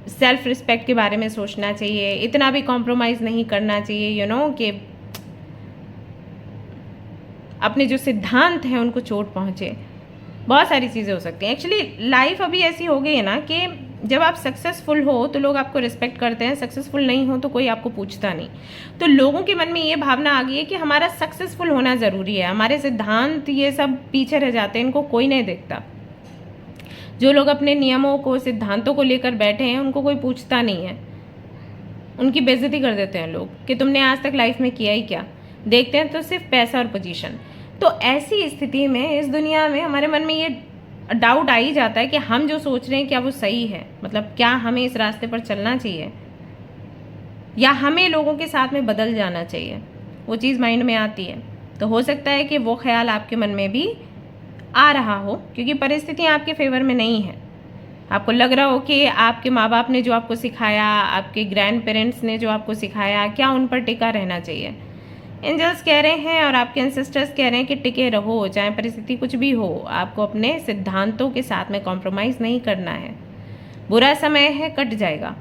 सेल्फ रिस्पेक्ट के बारे में सोचना चाहिए, इतना भी कॉम्प्रोमाइज़ नहीं करना चाहिए, यू नो, कि अपने जो सिद्धांत हैं उनको चोट पहुँचे। बहुत सारी चीज़ें हो सकती हैं। एक्चुअली लाइफ अभी ऐसी हो गई है ना कि जब आप सक्सेसफुल हो तो लोग आपको रिस्पेक्ट करते हैं, सक्सेसफुल नहीं हो तो कोई आपको पूछता नहीं। तो लोगों के मन में ये भावना आ गई है कि हमारा सक्सेसफुल होना ज़रूरी है, हमारे सिद्धांत ये सब पीछे रह जाते हैं, इनको कोई नहीं देखता। जो लोग अपने नियमों को, सिद्धांतों को लेकर बैठे हैं, उनको कोई पूछता नहीं है, उनकी बेइज्जती कर देते हैं लोग कि तुमने आज तक लाइफ में किया ही क्या। देखते हैं तो सिर्फ पैसा और पोजीशन। तो ऐसी स्थिति में इस दुनिया में हमारे मन में ये डाउट आ ही जाता है कि हम जो सोच रहे हैं क्या वो सही है, मतलब क्या हमें इस रास्ते पर चलना चाहिए या हमें लोगों के साथ में बदल जाना चाहिए। वो चीज़ माइंड में आती है। तो हो सकता है कि वो ख्याल आपके मन में भी आ रहा हो, क्योंकि परिस्थितियाँ आपके फेवर में नहीं है। आपको लग रहा हो कि आपके माँ बाप ने जो आपको सिखाया, आपके ग्रैंड पेरेंट्स ने जो आपको सिखाया, क्या उन पर टिका रहना चाहिए। एंजल्स कह रहे हैं और आपके एंसेस्टर्स कह रहे हैं कि टिके रहो, चाहे परिस्थिति कुछ भी हो, आपको अपने सिद्धांतों के साथ में कॉम्प्रोमाइज़ नहीं करना है। बुरा समय है, कट जाएगा,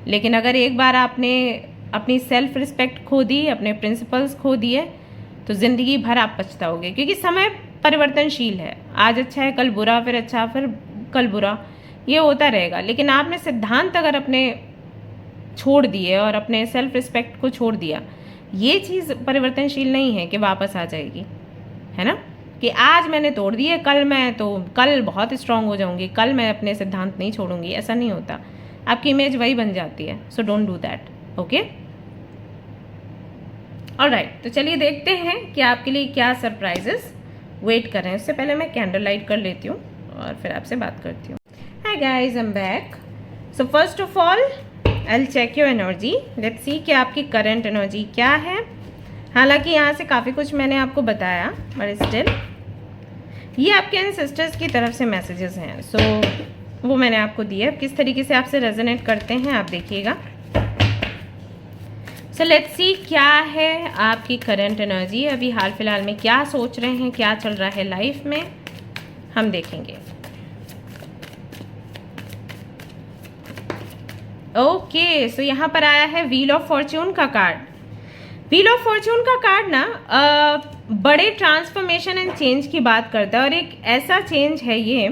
लेकिन अगर एक बार आपने अपनी सेल्फ रिस्पेक्ट खो दी, अपने प्रिंसिपल्स खो दिए, तो ज़िंदगी भर आप पछताओगे, क्योंकि समय परिवर्तनशील है। आज अच्छा है, कल बुरा, फिर अच्छा, फिर कल बुरा, ये होता रहेगा। लेकिन आपने सिद्धांत अगर अपने छोड़ दिए और अपने सेल्फ रिस्पेक्ट को छोड़ दिया, ये चीज़ परिवर्तनशील नहीं है कि वापस आ जाएगी, है ना, कि आज मैंने तोड़ दिए, कल बहुत स्ट्रांग हो जाऊंगी, कल मैं अपने सिद्धांत नहीं छोड़ूंगी। ऐसा नहीं होता, आपकी इमेज वही बन जाती है। So don't do that, okay. Alright, तो चलिए देखते हैं कि आपके लिए क्या सरप्राइजेस वेट कर रहे हैं। उससे पहले मैं कैंडल लाइट कर लेती हूँ और फिर आपसे बात करती हूँ। हाय guys, I'm back. So first of all, I'll check your energy. Let's see कि आपकी current energy क्या है. हालांकि यहाँ से काफ़ी कुछ मैंने आपको बताया, but still ये आपके ancestors की तरफ से messages हैं. So वो मैंने आपको दिए. अब किस तरीके से आपसे resonate करते हैं आप देखिएगा. So let's see क्या है आपकी current energy. अभी हाल फिलहाल में क्या सोच रहे हैं, क्या चल रहा है लाइफ में, हम देखेंगे. ओके, सो यहाँ पर आया है व्हील ऑफ फॉर्च्यून का कार्ड. व्हील ऑफ फॉर्च्यून का कार्ड ना बड़े ट्रांसफॉर्मेशन एंड चेंज की बात करता है, और एक ऐसा चेंज है ये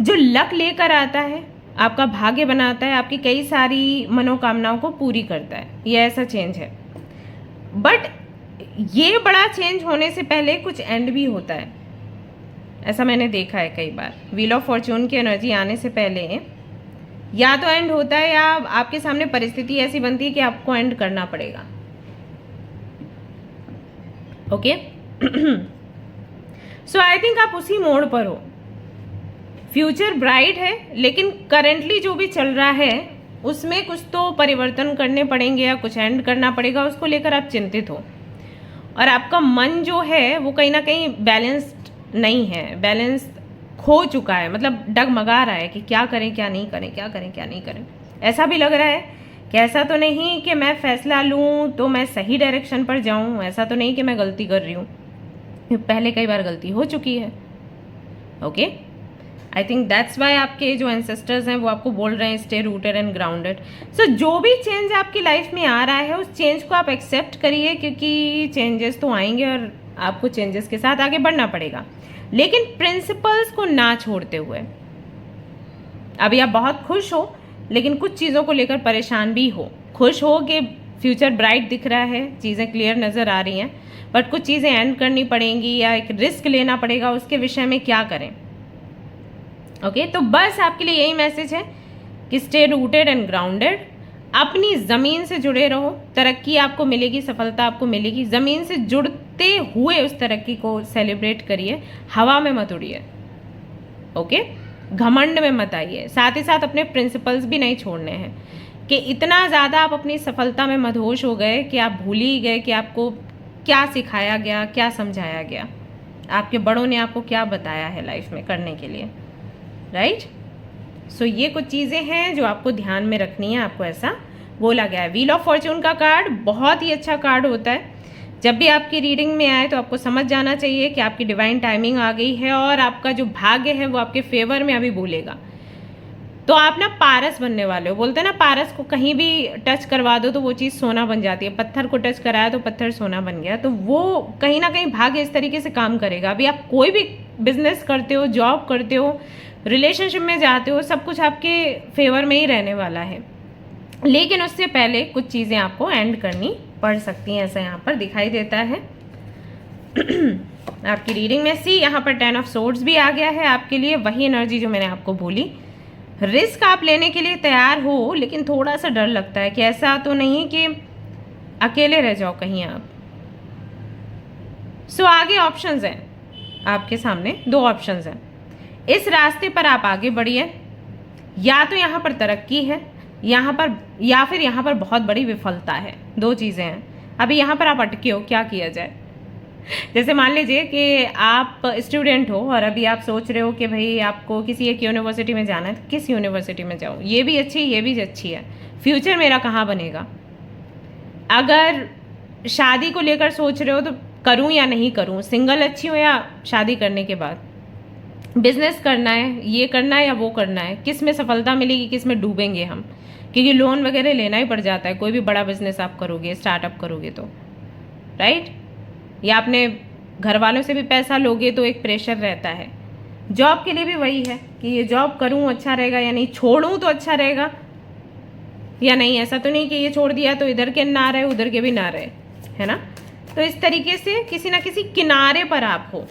जो लक लेकर आता है, आपका भाग्य बनाता है, आपकी कई सारी मनोकामनाओं को पूरी करता है. ये ऐसा चेंज है. बट ये बड़ा चेंज होने से पहले कुछ एंड भी होता है. ऐसा मैंने देखा है कई बार. व्हील ऑफ फॉर्च्यून की एनर्जी आने से पहले या तो एंड होता है या आपके सामने परिस्थिति ऐसी बनती है कि आपको एंड करना पड़ेगा. ओके, सो आई थिंक आप उसी मोड़ पर हो. फ्यूचर ब्राइट है, लेकिन करेंटली जो भी चल रहा है उसमें कुछ तो परिवर्तन करने पड़ेंगे या कुछ एंड करना पड़ेगा. उसको लेकर आप चिंतित हो, और आपका मन जो है वो कहीं ना कहीं बैलेंस्ड नहीं है, बैलेंस खो चुका है. मतलब डगमगा रहा है कि क्या करें क्या नहीं करें, क्या करें क्या नहीं करें. ऐसा भी लग रहा है कि ऐसा तो नहीं कि मैं फैसला लूं तो मैं सही डायरेक्शन पर जाऊं, ऐसा तो नहीं कि मैं गलती कर रही हूं. पहले कई बार गलती हो चुकी है. Okay, I think that's why आपके जो एंसेस्टर्स हैं वो आपको बोल रहे हैं स्टे रूटेड एंड ग्राउंडेड. सो जो भी चेंज आपकी लाइफ में आ रहा है उस चेंज को आप एक्सेप्ट करिए, क्योंकि चेंजेस तो आएंगे और आपको चेंजेस के साथ आगे बढ़ना पड़ेगा, लेकिन प्रिंसिपल्स को ना छोड़ते हुए. अभी आप बहुत खुश हो, लेकिन कुछ चीज़ों को लेकर परेशान भी हो. खुश हो कि फ्यूचर ब्राइट दिख रहा है, चीज़ें क्लियर नज़र आ रही हैं, बट कुछ चीज़ें एंड करनी पड़ेंगी या एक रिस्क लेना पड़ेगा. उसके विषय में क्या करें. ओके, तो बस आपके लिए यही मैसेज है कि स्टे रूटेड एंड ग्राउंडेड. अपनी ज़मीन से जुड़े रहो, तरक्की आपको मिलेगी, सफलता आपको मिलेगी. ज़मीन से जुड़ते हुए उस तरक्की को सेलिब्रेट करिए, हवा में मत उड़िए. ओके, घमंड में मत आइए. साथ ही साथ अपने प्रिंसिपल्स भी नहीं छोड़ने हैं कि इतना ज़्यादा आप अपनी सफलता में मदहोश हो गए कि आप भूल ही गए कि आपको क्या सिखाया गया, क्या समझाया गया, आपके बड़ों ने आपको क्या बताया है लाइफ में करने के लिए. राइट. सो ये कुछ चीज़ें हैं जो आपको ध्यान में रखनी है. आपको ऐसा बोला गया है. व्हील ऑफ फॉर्च्यून का कार्ड बहुत ही अच्छा कार्ड होता है. जब भी आपकी रीडिंग में आए तो आपको समझ जाना चाहिए कि आपकी डिवाइन टाइमिंग आ गई है और आपका जो भाग्य है वो आपके फेवर में अभी बोलेगा. तो आप ना पारस बनने वाले हो. बोलते हैं ना, पारस को कहीं भी टच करवा दो तो वो चीज़ सोना बन जाती है. पत्थर को टच कराया तो पत्थर सोना बन गया. तो वो कहीं ना कहीं भाग्य इस तरीके से काम करेगा. अभी आप कोई भी बिजनेस करते हो, जॉब करते हो, रिलेशनशिप में जाते हो, सब कुछ आपके फेवर में ही रहने वाला है. लेकिन उससे पहले कुछ चीज़ें आपको एंड करनी पड़ सकती हैं, ऐसा यहाँ पर दिखाई देता है. आपकी रीडिंग में सी यहाँ पर 10 ऑफ सोर्ड्स भी आ गया है आपके लिए. वही एनर्जी जो मैंने आपको बोली. रिस्क आप लेने के लिए तैयार हो, लेकिन थोड़ा सा डर लगता है कि ऐसा तो नहीं कि अकेले रह जाओ कहीं आप. सो आगे ऑप्शंस हैं आपके सामने. 2 ऑप्शंस हैं. इस रास्ते पर आप आगे बढ़िए, या तो यहाँ पर तरक्की है यहाँ पर, या फिर यहाँ पर बहुत बड़ी विफलता है. 2 चीज़ें हैं. अभी यहाँ पर आप अटके हो, क्या किया जाए. जैसे मान लीजिए कि आप स्टूडेंट हो और अभी आप सोच रहे हो कि भाई आपको किसी एक यूनिवर्सिटी में जाना है, तो किस यूनिवर्सिटी में जाऊँ. ये भी अच्छी है. फ्यूचर मेरा कहाँ बनेगा. अगर शादी को लेकर सोच रहे हो तो करूँ या नहीं करूँ, सिंगल अच्छी हो या शादी करने के बाद. बिजनेस करना है, ये करना है या वो करना है, किस में सफलता मिलेगी, किस में डूबेंगे हम, क्योंकि लोन वगैरह लेना ही पड़ जाता है कोई भी बड़ा बिजनेस आप करोगे, स्टार्टअप करोगे तो. राइट. या अपने घर वालों से भी पैसा लोगे तो एक प्रेशर रहता है. जॉब के लिए भी वही है कि ये जॉब करूँ अच्छा रहेगा या नहीं, छोड़ूँ तो अच्छा रहेगा या नहीं. ऐसा तो नहीं कि ये छोड़ दिया तो इधर के ना रहे उधर के भी ना रहे, है ना. तो इस तरीके से किसी ना किसी किनारे पर आप हो.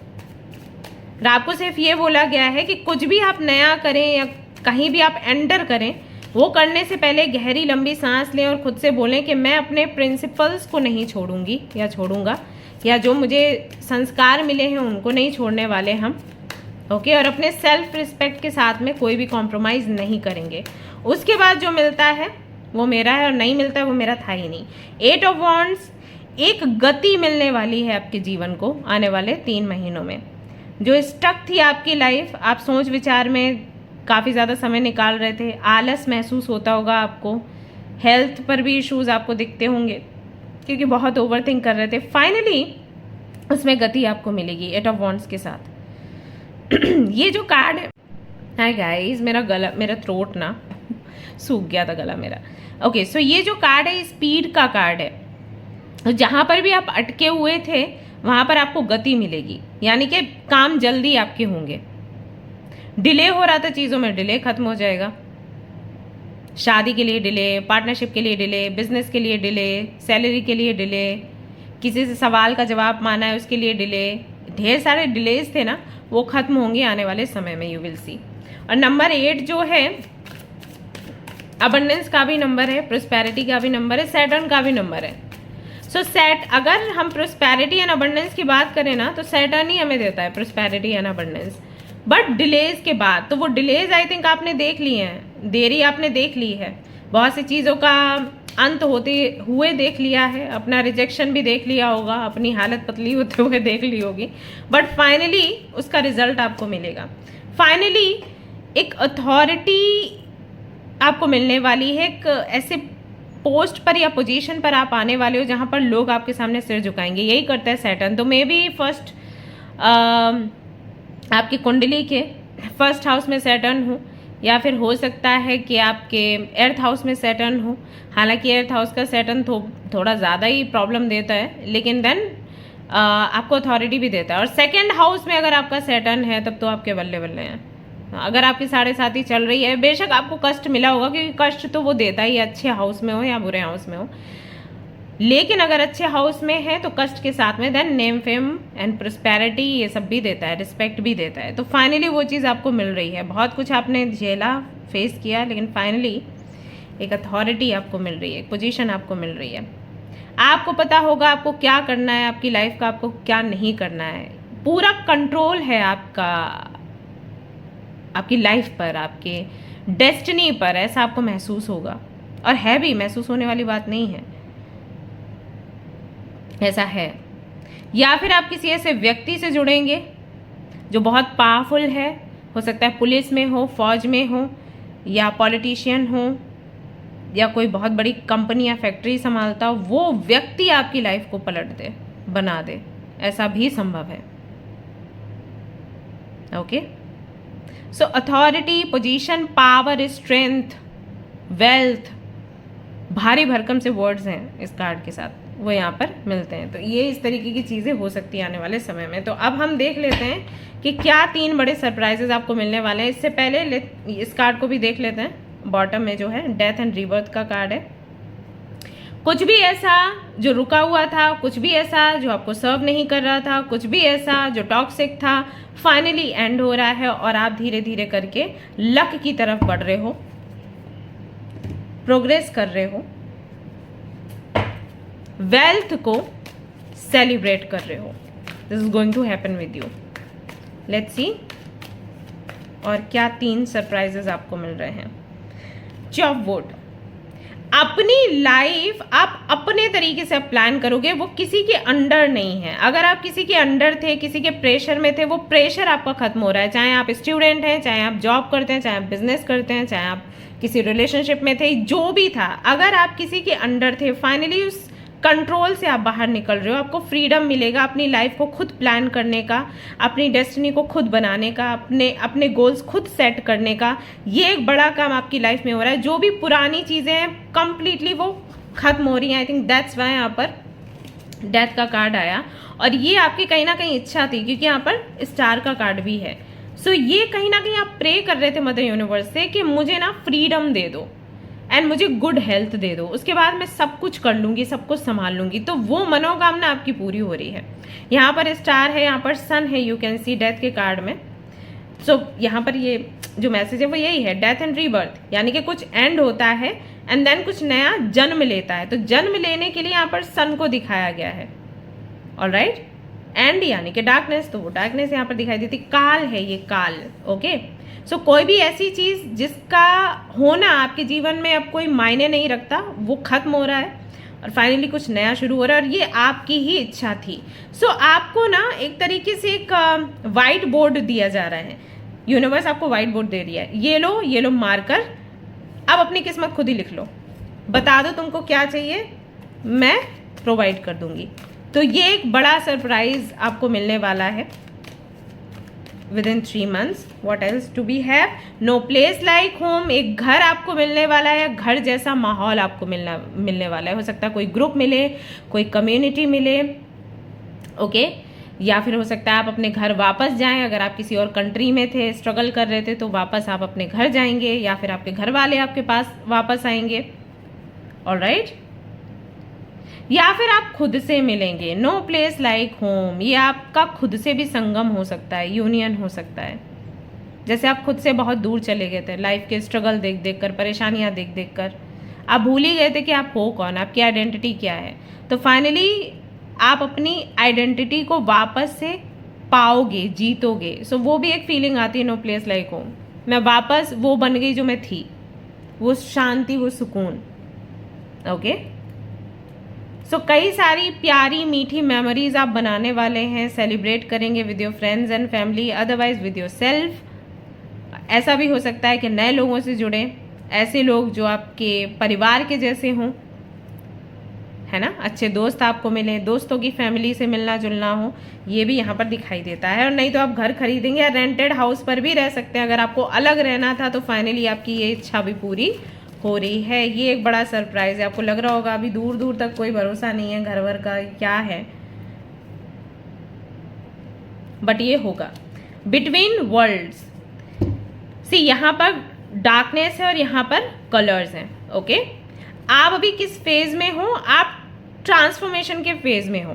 आपको सिर्फ ये बोला गया है कि कुछ भी आप नया करें या कहीं भी आप एंटर करें, वो करने से पहले गहरी लंबी सांस लें और खुद से बोलें कि मैं अपने प्रिंसिपल्स को नहीं छोड़ूंगी या छोड़ूंगा, या जो मुझे संस्कार मिले हैं उनको नहीं छोड़ने वाले हम. ओके, और अपने सेल्फ रिस्पेक्ट के साथ में कोई भी कॉम्प्रोमाइज़ नहीं करेंगे। उसके बाद जो मिलता है वो मेरा है और नहीं मिलता है वो मेरा था ही नहीं। 8 ऑफ वॉन्ड्स, एक गति मिलने वाली है आपके जीवन को आने वाले 3 महीनों में। जो स्टक थी आपकी लाइफ, आप सोच विचार में काफ़ी ज़्यादा समय निकाल रहे थे, आलस महसूस होता होगा आपको, हेल्थ पर भी इश्यूज़ आपको दिखते होंगे क्योंकि बहुत ओवर थिंक कर रहे थे। फाइनली उसमें गति आपको मिलेगी 8 ऑफ वॉन्ड्स के साथ। ये जो कार्ड है, हाय गाइस, मेरा थ्रोट ना सूख गया था गला मेरा। ओके, सो ये जो कार्ड है स्पीड का कार्ड है। तो जहाँ पर भी आप अटके हुए थे वहाँ पर आपको गति मिलेगी, यानी कि काम जल्दी आपके होंगे। डिले हो रहा था चीज़ों में, डिले खत्म हो जाएगा। शादी के लिए डिले, पार्टनरशिप के लिए डिले, बिजनेस के लिए डिले, सैलरी के लिए डिले, किसी से सवाल का जवाब माना है उसके लिए डिले, ढेर सारे डिलेज थे ना, वो खत्म होंगे आने वाले समय में, यू विल सी। और नंबर 8 जो है अबंडेंस का भी नंबर है, प्रोस्पेरिटी का भी नंबर है, सैटर्न का भी नंबर है। सो अगर हम प्रोस्पेरिटी एंड अबंडेंस की बात करें ना तो सैटर्न ही हमें देता है prosperity and abundance. But delays के बाद, तो वो डिलेज आई थिंक आपने देख लिए हैं, देरी आपने देख ली है, बहुत सी चीज़ों का अंत होते हुए देख लिया है, अपना रिजेक्शन भी देख लिया होगा, अपनी हालत पतली होते हुए देख ली होगी, बट फाइनली उसका रिजल्ट आपको मिलेगा। फाइनली एक अथॉरिटी आपको मिलने वाली है, एक ऐसे पोस्ट पर या पोजीशन पर आप आने वाले हो जहाँ पर लोग आपके सामने सिर झुकाएंगे। यही करता है सैटर्न। तो मे बी फर्स्ट आपकी कुंडली के फर्स्ट हाउस में सैटर्न हो, या फिर हो सकता है कि आपके एर्थ हाउस में सैटर्न हो। हालांकि एर्थ हाउस का सैटर्न थोड़ा ज़्यादा ही प्रॉब्लम देता है, लेकिन देन आपको अथॉरिटी भी देता है। और सेकंड हाउस में अगर आपका सैटर्न है तब तो आपके बल्ले बल्ले हैं। अगर आपकी 7.5 चल रही है, बेशक आपको कष्ट मिला होगा क्योंकि कष्ट तो वो देता ही, अच्छे हाउस में हो या बुरे हाउस में हो, लेकिन अगर अच्छे हाउस में है तो कष्ट के साथ में then name fame and prosperity ये सब भी देता है, रिस्पेक्ट भी देता है। तो फाइनली वो चीज़ आपको मिल रही है। बहुत कुछ आपने झेला, फेस किया, लेकिन फाइनली एक अथॉरिटी आपको मिल रही है, एक पोजीशन आपको मिल रही है। आपको पता होगा आपको क्या करना है, आपकी लाइफ का आपको क्या नहीं करना है। पूरा कंट्रोल है आपका आपकी लाइफ पर, आपके डेस्टिनी पर, ऐसा आपको महसूस होगा। और है भी, महसूस होने वाली बात नहीं है, ऐसा है। या फिर आप किसी ऐसे व्यक्ति से जुड़ेंगे जो बहुत पावरफुल है, हो सकता है पुलिस में हो, फौज में हो, या पॉलिटिशियन हो, या कोई बहुत बड़ी कंपनी या फैक्ट्री संभालता हो। वो व्यक्ति आपकी लाइफ को पलट दे, बना दे, ऐसा भी संभव है। Okay, so authority, position, power, strength, wealth, भारी भरकम से वर्ड्स हैं इस कार्ड के साथ, वो यहाँ पर मिलते हैं। तो ये इस तरीके की चीज़ें हो सकती हैं आने वाले समय में। तो अब हम देख लेते हैं कि क्या 3 बड़े सरप्राइजेज आपको मिलने वाले हैं। इससे पहले इस कार्ड को भी देख लेते हैं। बॉटम में जो है डेथ एंड रीबर्थ का कार्ड है। कुछ भी ऐसा जो रुका हुआ था, कुछ भी ऐसा जो आपको सर्व नहीं कर रहा था, कुछ भी ऐसा जो टॉक्सिक था, फाइनली एंड हो रहा है और आप धीरे धीरे करके लक की तरफ बढ़ रहे हो, प्रोग्रेस कर रहे हो, वेल्थ को सेलिब्रेट कर रहे हो। This is going to happen with you. Let's see और क्या 3 सरप्राइजेस आपको मिल रहे हैं। चॉप वुड, अपनी लाइफ आप अपने तरीके से प्लान करोगे, वो किसी के अंडर नहीं है। अगर आप किसी के अंडर थे, किसी के प्रेशर में थे, वो प्रेशर आपका खत्म हो रहा है। चाहे आप स्टूडेंट हैं, चाहे आप जॉब करते हैं, चाहे आप बिजनेस करते हैं, चाहे आप किसी रिलेशनशिप में थे, जो भी था, अगर आप किसी के अंडर थे, फाइनली उस कंट्रोल से आप बाहर निकल रहे हो। आपको फ्रीडम मिलेगा अपनी लाइफ को खुद प्लान करने का, अपनी डेस्टिनी को खुद बनाने का, अपने गोल्स खुद सेट करने का। ये एक बड़ा काम आपकी लाइफ में हो रहा है। जो भी पुरानी चीज़ें हैं कंप्लीटली वो खत्म हो रही हैं। आई थिंक दैट्स वाई यहाँ पर डेथ का कार्ड आया। और ये आपकी कहीं ना कहीं इच्छा थी, क्योंकि यहाँ पर स्टार का कार्ड भी है। सो ये कहीं ना कहीं आप प्रे कर रहे थे मदर यूनिवर्स से कि मुझे ना फ्रीडम दे दो एंड मुझे गुड हेल्थ दे दो, उसके बाद मैं सब कुछ कर लूँगी, सब कुछ संभाल लूँगी। तो वो मनोकामना आपकी पूरी हो रही है। यहाँ पर स्टार है, यहाँ पर सन है, यू कैन सी डेथ के कार्ड में। सो यहाँ पर ये जो मैसेज है वो यही है, डेथ एंड रीबर्थ, यानी कि कुछ एंड होता है एंड देन कुछ नया जन्म लेता है। तो जन्म लेने के लिए यहाँ पर सन को दिखाया गया है। ऑलराइट, एंड यानी कि डार्कनेस, तो वो डार्कनेस यहाँ पर दिखाई देती, काल है ये, काल। ओके, सो कोई भी ऐसी चीज़ जिसका होना आपके जीवन में अब कोई मायने नहीं रखता, वो खत्म हो रहा है और फाइनली कुछ नया शुरू हो रहा है, और ये आपकी ही इच्छा थी। सो आपको ना एक तरीके से एक वाइट बोर्ड दिया जा रहा है, यूनिवर्स आपको वाइट बोर्ड दे रही है, ये लो मार्कर, अब अपनी किस्मत खुद ही लिख लो, बता दो तुमको क्या चाहिए, मैं प्रोवाइड कर दूंगी। तो ये एक बड़ा सरप्राइज आपको मिलने वाला है within 3 months. What else to be have? No place like home, एक घर आपको मिलने वाला है, घर जैसा माहौल आपको मिलने वाला है। हो सकता है कोई ग्रुप मिले, कोई कम्युनिटी मिले, ओके, या फिर हो सकता है आप अपने घर वापस जाएं, अगर आप किसी और कंट्री में थे, स्ट्रगल कर रहे थे, तो वापस आप अपने घर जाएंगे, या फिर आपके घर वाले आपके पास वापस आएंगे, ऑलराइट, या फिर आप खुद से मिलेंगे। नो प्लेस लाइक होम, ये आपका खुद से भी संगम हो सकता है, यूनियन हो सकता है। जैसे आप खुद से बहुत दूर चले गए थे, लाइफ के स्ट्रगल देख देख कर, परेशानियां देख देख कर आप भूल ही गए थे कि आप हो कौन, आपकी आइडेंटिटी क्या है। तो फाइनली आप अपनी आइडेंटिटी को वापस से पाओगे, जीतोगे। सो वो भी एक फीलिंग आती है, नो प्लेस लाइक होम, मैं वापस वो बन गई जो मैं थी, वो शांति, वो सुकून। ओके, सो कई सारी प्यारी मीठी मेमोरीज आप बनाने वाले हैं, सेलिब्रेट करेंगे with your friends and family, otherwise with your self. ऐसा भी हो सकता है कि नए लोगों से जुड़े, ऐसे लोग जो आपके परिवार के जैसे हों, है ना, अच्छे दोस्त आपको मिले, दोस्तों की फैमिली से मिलना जुलना हो, ये भी यहाँ पर दिखाई देता है। और नहीं तो आप घर खरीदेंगे या रेंटेड हाउस पर भी रह सकते हैं। अगर आपको अलग रहना था तो फाइनली आपकी ये इच्छा भी पूरी हो रही है। ये एक बड़ा सरप्राइज है। आपको लग रहा होगा अभी दूर दूर तक कोई भरोसा नहीं है घर वर का, क्या है, बट ये होगा। बिटवीन वर्ल्ड्स, सी यहाँ पर डार्कनेस है और यहाँ पर कलर्स हैं। ओके, आप अभी किस फेज में हो? आप ट्रांसफॉर्मेशन के फेज में हो,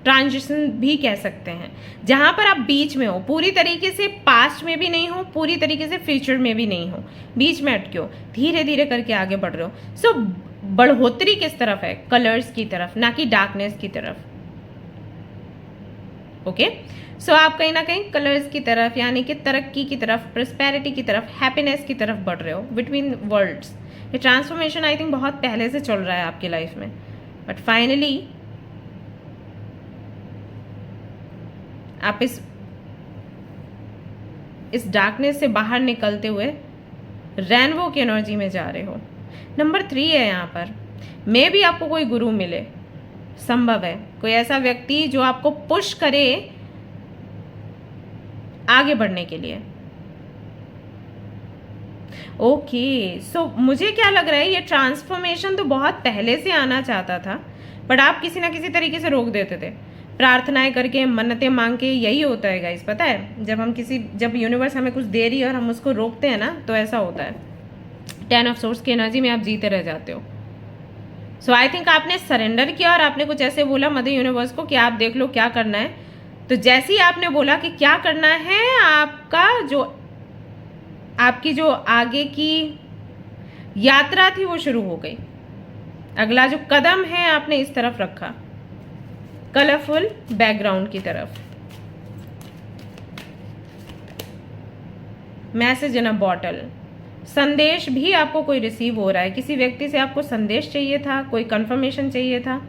ट्रांजिशन भी कह सकते हैं, जहां पर आप बीच में हो, पूरी तरीके से पास्ट में भी नहीं हो, पूरी तरीके से फ्यूचर में भी नहीं हो, बीच में अटके हो, धीरे धीरे करके आगे बढ़ रहे हो। सो बढ़ोतरी किस तरफ है? कलर्स की तरफ, ना कि डार्कनेस की तरफ। ओके, सो आप कहीं ना कहीं कलर्स की तरफ, यानी कि तरक्की की तरफ, प्रोस्पेरिटी की तरफ, हैप्पीनेस की तरफ बढ़ रहे हो। बिटवीन वर्ल्ड्स, ये ट्रांसफॉर्मेशन आई थिंक बहुत पहले से चल रहा है आपकी लाइफ में, बट फाइनली आप इस डार्कनेस से बाहर निकलते हुए रेनबो की एनर्जी में जा रहे हो। नंबर 3 है यहाँ पर, मे भी आपको कोई गुरु मिले, संभव है कोई ऐसा व्यक्ति जो आपको पुश करे आगे बढ़ने के लिए। ओके, सो मुझे क्या लग रहा है, ये ट्रांसफॉर्मेशन तो बहुत पहले से आना चाहता था, बट आप किसी ना किसी तरीके से रोक देते थे, प्रार्थनाएं करके, मन्नतें मांग के। यही होता है गाइस, पता है, जब यूनिवर्स हमें कुछ दे रही है और हम उसको रोकते हैं ना, तो ऐसा होता है। 10 ऑफ सोर्स की एनर्जी में आप जीते रह जाते हो। सो आई थिंक आपने सरेंडर किया और आपने कुछ ऐसे बोला मदर यूनिवर्स को कि आप देख लो क्या करना है। तो जैसे ही आपने बोला कि क्या करना है, आपकी जो आगे की यात्रा थी वो शुरू हो गई। अगला जो कदम है आपने इस तरफ रखा, कलरफुल बैकग्राउंड की तरफ। मैसेज इन अ बॉटल, संदेश भी आपको कोई रिसीव हो रहा है, किसी व्यक्ति से आपको संदेश चाहिए था, कोई कंफर्मेशन चाहिए था।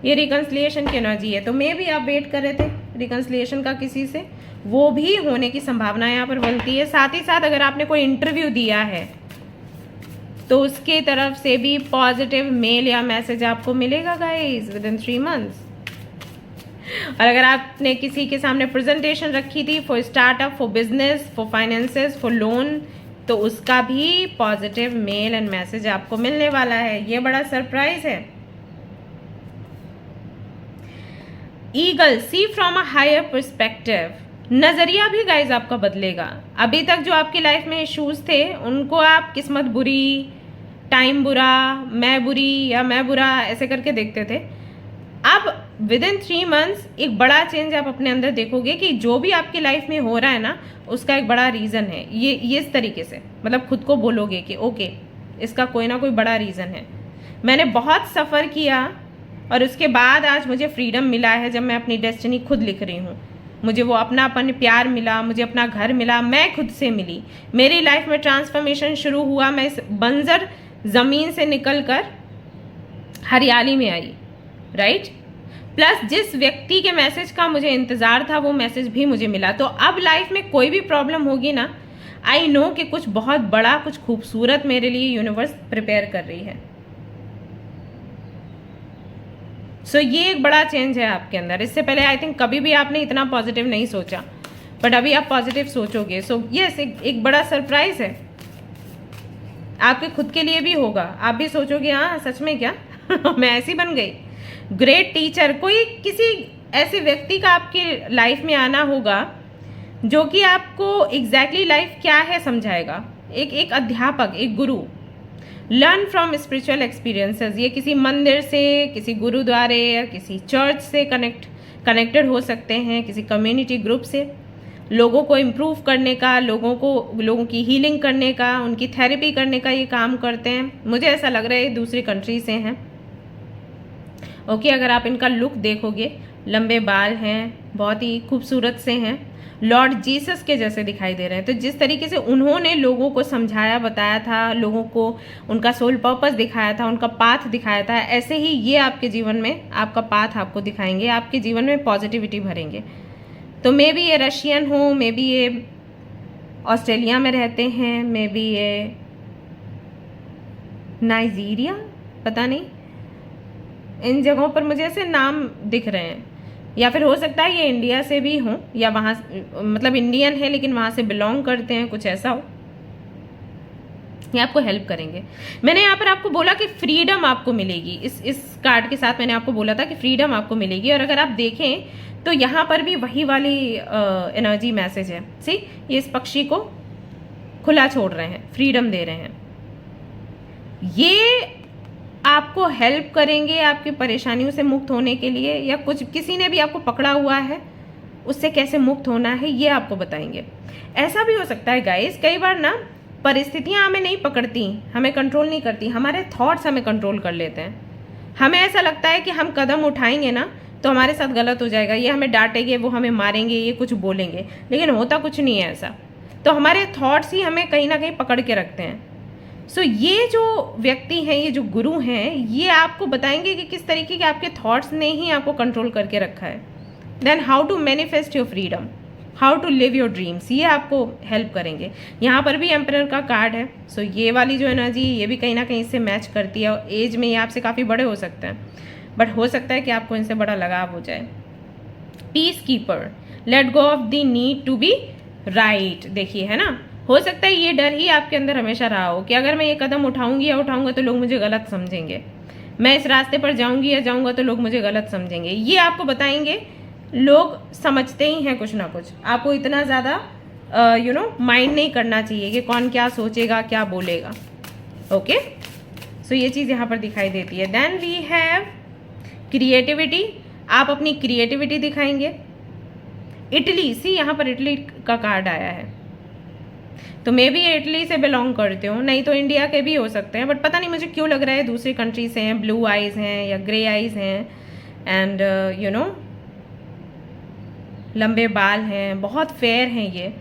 ये रिकंसिलिएशन की एनर्जी है, तो मे भी आप वेट कर रहे थे रिकंसिलिएशन का किसी से, वो भी होने की संभावना यहाँ पर बनती है। साथ ही साथ अगर आपने कोई इंटरव्यू दिया है तो उसके तरफ से भी पॉजिटिव मेल या मैसेज आपको मिलेगा गाइस विद इन 3 मंथ्स। और अगर आपने किसी के सामने प्रेजेंटेशन रखी थी for startup, for business, for finances, for loan, तो उसका भी पॉजिटिव मेल एंड मैसेज आपको मिलने वाला है। ये बड़ा सरप्राइज है। Eagle, see from a higher perspective, नजरिया भी गाइज आपका बदलेगा। अभी तक जो आपकी लाइफ में इश्यूज थे उनको आप किस्मत बुरी, टाइम बुरा, मैं बुरी या मैं बुरा ऐसे करके देखते थे। अब विद इन 3 मंथ्स एक बड़ा चेंज आप अपने अंदर देखोगे कि जो भी आपकी लाइफ में हो रहा है ना, उसका एक बड़ा रीज़न है। ये इस तरीके से मतलब खुद को बोलोगे कि ओके, इसका कोई ना कोई बड़ा रीज़न है। मैंने बहुत सफ़र किया और उसके बाद आज मुझे फ्रीडम मिला है जब मैं अपनी डेस्टिनी खुद लिख रही हूँ। मुझे वो अपनापन प्यार मिला, मुझे अपना घर मिला, मैं खुद से मिली, मेरी लाइफ में ट्रांसफॉर्मेशन शुरू हुआ, मैं इस बंजर ज़मीन से निकल कर हरियाली में आई, राइट। प्लस जिस व्यक्ति के मैसेज का मुझे इंतज़ार था वो मैसेज भी मुझे मिला। तो अब लाइफ में कोई भी प्रॉब्लम होगी ना, आई नो कि कुछ बहुत बड़ा, कुछ खूबसूरत मेरे लिए यूनिवर्स प्रिपेयर कर रही है। सो ये एक बड़ा चेंज है आपके अंदर। इससे पहले आई थिंक कभी भी आपने इतना पॉजिटिव नहीं सोचा, बट अभी आप पॉजिटिव सोचोगे। सो यस, एक बड़ा सरप्राइज है आपके खुद के लिए भी होगा। आप भी सोचोगे हाँ सच में क्या मैं ऐसी बन गई। ग्रेट टीचर, कोई किसी ऐसे व्यक्ति का आपकी लाइफ में आना होगा जो कि आपको एग्जैक्टली लाइफ क्या है समझाएगा। एक अध्यापक, एक गुरु। Learn from spiritual experiences. ये किसी मंदिर से, किसी गुरुद्वारे या किसी चर्च से कनेक्टेड हो सकते हैं, किसी कम्युनिटी ग्रुप से। लोगों को इम्प्रूव करने का, लोगों की हीलिंग करने का, उनकी थेरेपी करने का ये काम करते हैं। मुझे ऐसा लग रहा है ये दूसरी कंट्री से हैं। ओके, अगर आप इनका लुक देखोगे, लंबे बाल हैं, बहुत ही खूबसूरत से हैं, लॉर्ड जीसस के जैसे दिखाई दे रहे हैं। तो जिस तरीके से उन्होंने लोगों को समझाया, बताया था, लोगों को उनका सोल पर्पस दिखाया था, उनका पाथ दिखाया था, ऐसे ही ये आपके जीवन में आपका पाथ आपको दिखाएंगे, आपके जीवन में पॉजिटिविटी भरेंगे। तो मे बी ये रशियन हो, मे बी ये ऑस्ट्रेलिया में रहते हैं, मे बी ये नाइजीरिया, पता नहीं, इन जगहों पर मुझे ऐसे नाम दिख रहे हैं। या फिर हो सकता है ये इंडिया से भी हों, या वहाँ मतलब इंडियन है लेकिन वहाँ से बिलोंग करते हैं, कुछ ऐसा हो। ये आपको हेल्प करेंगे। मैंने यहाँ पर आपको बोला कि फ्रीडम आपको मिलेगी। इस कार्ड के साथ मैंने आपको बोला था कि फ्रीडम आपको मिलेगी। और अगर आप देखें तो यहाँ पर भी वही वाली एनर्जी मैसेज है। सी, ये इस पक्षी को खुला छोड़ रहे हैं, फ्रीडम दे रहे हैं। ये आपको हेल्प करेंगे आपकी परेशानियों से मुक्त होने के लिए, या कुछ किसी ने भी आपको पकड़ा हुआ है उससे कैसे मुक्त होना है ये आपको बताएंगे। ऐसा भी हो सकता है गाइस, कई बार ना परिस्थितियां हमें नहीं पकड़ती, हमें कंट्रोल नहीं करती, हमारे थॉट्स हमें कंट्रोल कर लेते हैं। हमें ऐसा लगता है कि हम कदम उठाएंगे ना तो हमारे साथ गलत हो जाएगा, ये हमें डांटेंगे, वो हमें मारेंगे, ये कुछ बोलेंगे, लेकिन होता कुछ नहीं है ऐसा। तो हमारे थॉट्स ही हमें कहीं ना कहीं पकड़ के रखते हैं। सो ये जो व्यक्ति हैं, ये जो गुरु हैं, ये आपको बताएंगे कि किस तरीके के आपके थॉट्स ने ही आपको कंट्रोल करके रखा है। Then how to manifest your freedom, how to live your dreams, ये आपको हेल्प करेंगे। यहाँ पर भी एम्परर का कार्ड है। सो ये वाली जो एनर्जी, ये भी कहीं ना कहीं इससे मैच करती है। और एज में ये आपसे काफ़ी बड़े हो सकते हैं, बट हो सकता है कि आपको इनसे बड़ा लगाव हो जाए। Peacekeeper, let go of the need to be right. देखिए, है ना, हो सकता है ये डर ही आपके अंदर हमेशा रहा हो कि अगर मैं ये कदम उठाऊंगी या उठाऊंगा तो लोग मुझे गलत समझेंगे, मैं इस रास्ते पर जाऊंगी या जाऊंगा तो लोग मुझे गलत समझेंगे। ये आपको बताएंगे। लोग समझते ही हैं कुछ ना कुछ, आपको इतना ज़्यादा माइंड नहीं करना चाहिए कि कौन क्या सोचेगा, क्या बोलेगा। ओके, सो ये चीज़ यहाँ पर दिखाई देती है। देन वी हैव क्रिएटिविटी, आप अपनी क्रिएटिविटी दिखाएंगे। इटली, सी यहाँ पर इटली का कार्ड आया है, तो मे बी इटली से बिलोंग करते हो, नहीं तो इंडिया के भी हो सकते हैं, बट पता नहीं मुझे क्यों लग रहा है दूसरी कंट्री से हैं। ब्लू आइज हैं या ग्रे आइज हैं, एंड लंबे बाल हैं, बहुत फेयर हैं ये,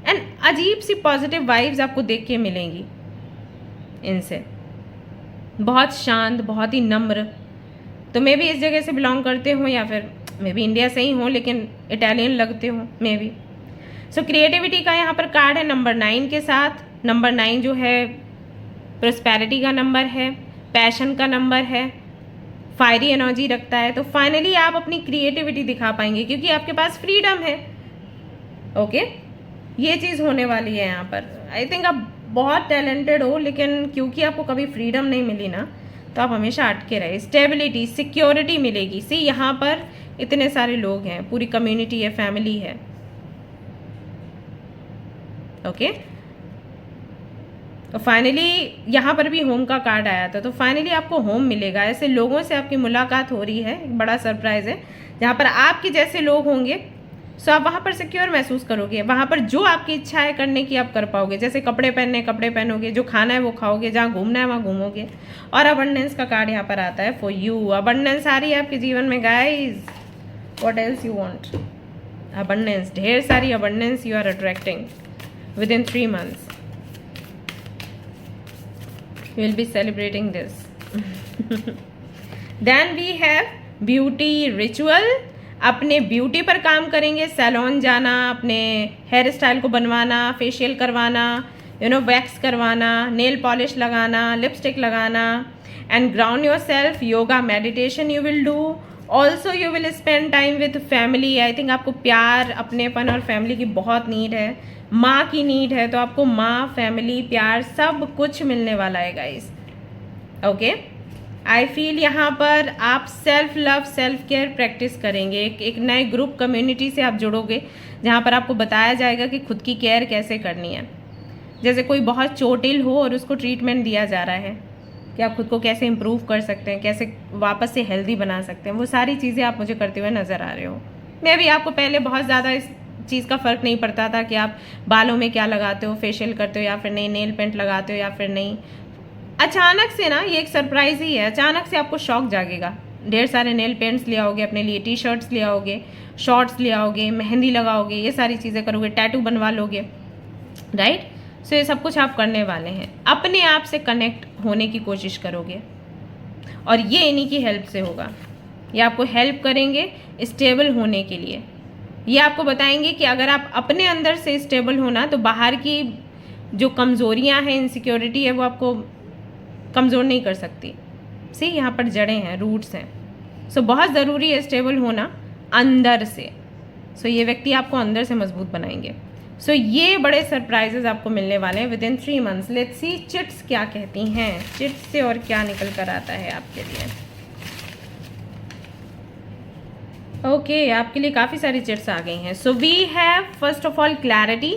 एंड अजीब सी पॉजिटिव वाइब्स आपको देख के मिलेंगी इनसे। बहुत शांत, बहुत ही नम्र। तो मे बी इस जगह से बिलोंग करते हो, या फिर मे बी इंडिया से ही हो लेकिन इटालियन लगते हो मे बी। सो क्रिएटिविटी का यहाँ पर कार्ड है नंबर 9 के साथ। नंबर 9 जो है प्रोस्पेरिटी का नंबर है, पैशन का नंबर है, फायरी एनर्जी रखता है। तो फाइनली आप अपनी क्रिएटिविटी दिखा पाएंगे क्योंकि आपके पास फ्रीडम है। ओके, ये चीज़ होने वाली है यहाँ पर। आई थिंक आप बहुत टैलेंटेड हो, लेकिन क्योंकि आपको कभी फ्रीडम नहीं मिली ना, तो आप हमेशा अटके रहे। स्टेबिलिटी, सिक्योरिटी मिलेगी। सी, यहाँ पर इतने सारे लोग हैं, पूरी कम्युनिटी है, फैमिली है। ओके, तो फाइनली यहाँ पर भी होम का कार्ड आया था, तो फाइनली आपको होम मिलेगा। ऐसे लोगों से आपकी मुलाकात हो रही है, एक बड़ा सरप्राइज है, जहाँ पर आपके जैसे लोग होंगे सो आप वहाँ पर सिक्योर महसूस करोगे, वहाँ पर जो आपकी इच्छा है करने की आप कर पाओगे। जैसे कपड़े पहनने कपड़े पहनोगे, जो खाना है वो खाओगे, जहाँ घूमना है वहाँ घूमोगे। और अबंडेंस का कार्ड यहाँ पर आता है फॉर यू। अबंडेंस आ रही है आपके जीवन में guys, what else you want? Abundance, ढेर सारी abundance you are attracting within 3 months। You will be celebrating this. Then we have beauty ritual. अपने ब्यूटी पर काम करेंगे, सैलून जाना, अपने हेयर स्टाइल को बनवाना, फेशियल करवाना, वैक्स करवाना, नेल पॉलिश लगाना, लिपस्टिक लगाना, and ground your self. Yoga meditation you will do. Also you will spend time with family. I think आपको प्यार, अपनेपन और फैमिली की बहुत नीड है, माँ की नीड है, तो आपको माँ, फैमिली, प्यार सब कुछ मिलने वाला है गाइस। ओके, आई फील यहाँ पर आप self love, self care practice करेंगे। एक नए ग्रुप कम्युनिटी से आप जुड़ोगे जहाँ पर आपको बताया जाएगा कि खुद की केयर कैसे करनी है। जैसे कोई बहुत चोटिल हो और उसको ट्रीटमेंट दिया जा रहा है कि आप खुद को कैसे इम्प्रूव कर सकते हैं, कैसे वापस से हेल्दी बना सकते हैं, वो सारी चीज़ें आप मुझे करते हुए नज़र आ रहे हो। मैं भी आपको पहले बहुत ज़्यादा इस चीज़ का फ़र्क नहीं पड़ता था कि आप बालों में क्या लगाते हो, फेशियल करते हो या फिर नहीं, नेल पेंट लगाते हो या फिर नहीं। अचानक से ना, ये एक सरप्राइज ही है, अचानक से आपको शौक जागेगा। ढेर सारे नेल पेंट्स ले आओगे अपने लिए, टी शर्ट्स ले आओगे, शॉर्ट्स ले आओगे, मेहंदी लगाओगे, ये सारी चीज़ें करोगे, टैटू बनवा लोगे, राइट। सो ये सब कुछ आप करने वाले हैं। अपने आप से कनेक्ट होने की कोशिश करोगे और ये इन्हीं की हेल्प से होगा। ये आपको हेल्प करेंगे स्टेबल होने के लिए। ये आपको बताएंगे कि अगर आप अपने अंदर से स्टेबल होना तो बाहर की जो कमज़ोरियाँ हैं, इनसिक्योरिटी है, वो आपको कमज़ोर नहीं कर सकती। सी, यहाँ पर जड़ें हैं, रूट्स हैं। सो बहुत ज़रूरी है स्टेबल होना अंदर से। सो ये व्यक्ति आपको अंदर से मजबूत बनाएंगे। सो ये बड़े सरप्राइजेज आपको मिलने वाले हैं within 3 months। Let's see chits क्या कहती हैं, चिट्स से और क्या निकल कर आता है आपके लिए। ओके, आपके लिए काफ़ी सारी चिट्स आ गई हैं। So we have first of all clarity.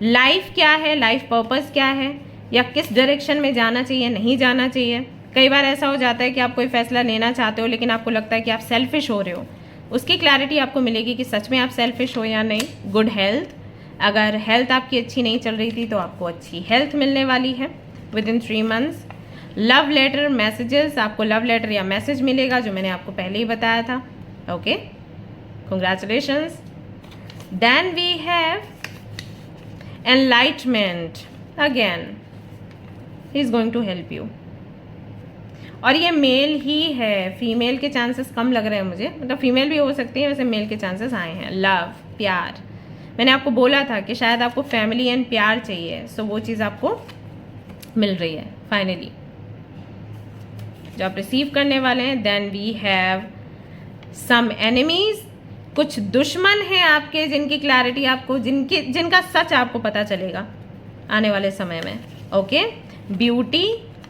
Life क्या है, लाइफ पर्पस क्या है, या किस डायरेक्शन में जाना चाहिए, नहीं जाना चाहिए। कई बार ऐसा हो जाता है कि आप कोई फैसला लेना चाहते हो लेकिन आपको लगता है कि आप सेल्फिश हो रहे हो। उसकी क्लैरिटी आपको मिलेगी कि सच में आप सेल्फिश हो या नहीं। गुड हेल्थ, अगर हेल्थ आपकी अच्छी नहीं चल रही थी तो आपको अच्छी हेल्थ मिलने वाली है within 3 months। Love letter messages, आपको लव लेटर या मैसेज मिलेगा जो मैंने आपको पहले ही बताया था। Okay, congratulations. Then we have enlightenment. Again he is going to help you. और ये मेल ही है, फीमेल के चांसेस कम लग रहे हैं मुझे, मतलब फीमेल भी हो सकती है, वैसे मेल के चांसेस आए हैं। लव, प्यार, मैंने आपको बोला था कि शायद आपको फैमिली एंड प्यार चाहिए। सो वो चीज़ आपको मिल रही है फाइनली, जो आप रिसीव करने वाले हैं। Then we have some enemies. कुछ दुश्मन हैं आपके जिनकी क्लैरिटी आपको, जिनका सच आपको पता चलेगा आने वाले समय में। Okay, beauty,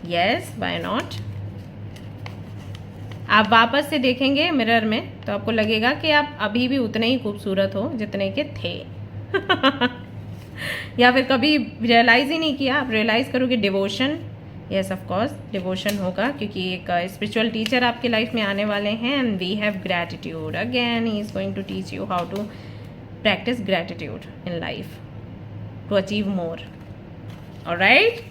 yes, why not. आप वापस से देखेंगे मिरर में तो आपको लगेगा कि आप अभी भी उतने ही खूबसूरत हो जितने के थे। या फिर कभी रियलाइज़ ही नहीं किया, आप रियलाइज़ करोगे। Devotion, yes of course devotion होगा क्योंकि एक स्पिरिचुअल टीचर आपके लाइफ में आने वाले हैं। And we have gratitude. Again he is going to teach you how to practise gratitude in life to achieve more. Alright,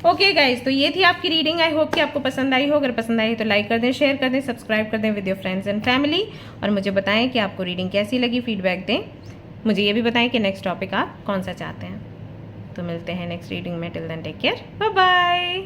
okay guys, तो ये थी आपकी रीडिंग। आई होप कि आपको पसंद आई हो। अगर पसंद आई तो लाइक कर दें, शेयर कर दें, सब्सक्राइब कर दें with your friends and family. और मुझे बताएं कि आपको रीडिंग कैसी लगी, फीडबैक दें। मुझे ये भी बताएं कि नेक्स्ट टॉपिक आप कौन सा चाहते हैं। तो मिलते हैं नेक्स्ट रीडिंग में। Till then take care, bye bye.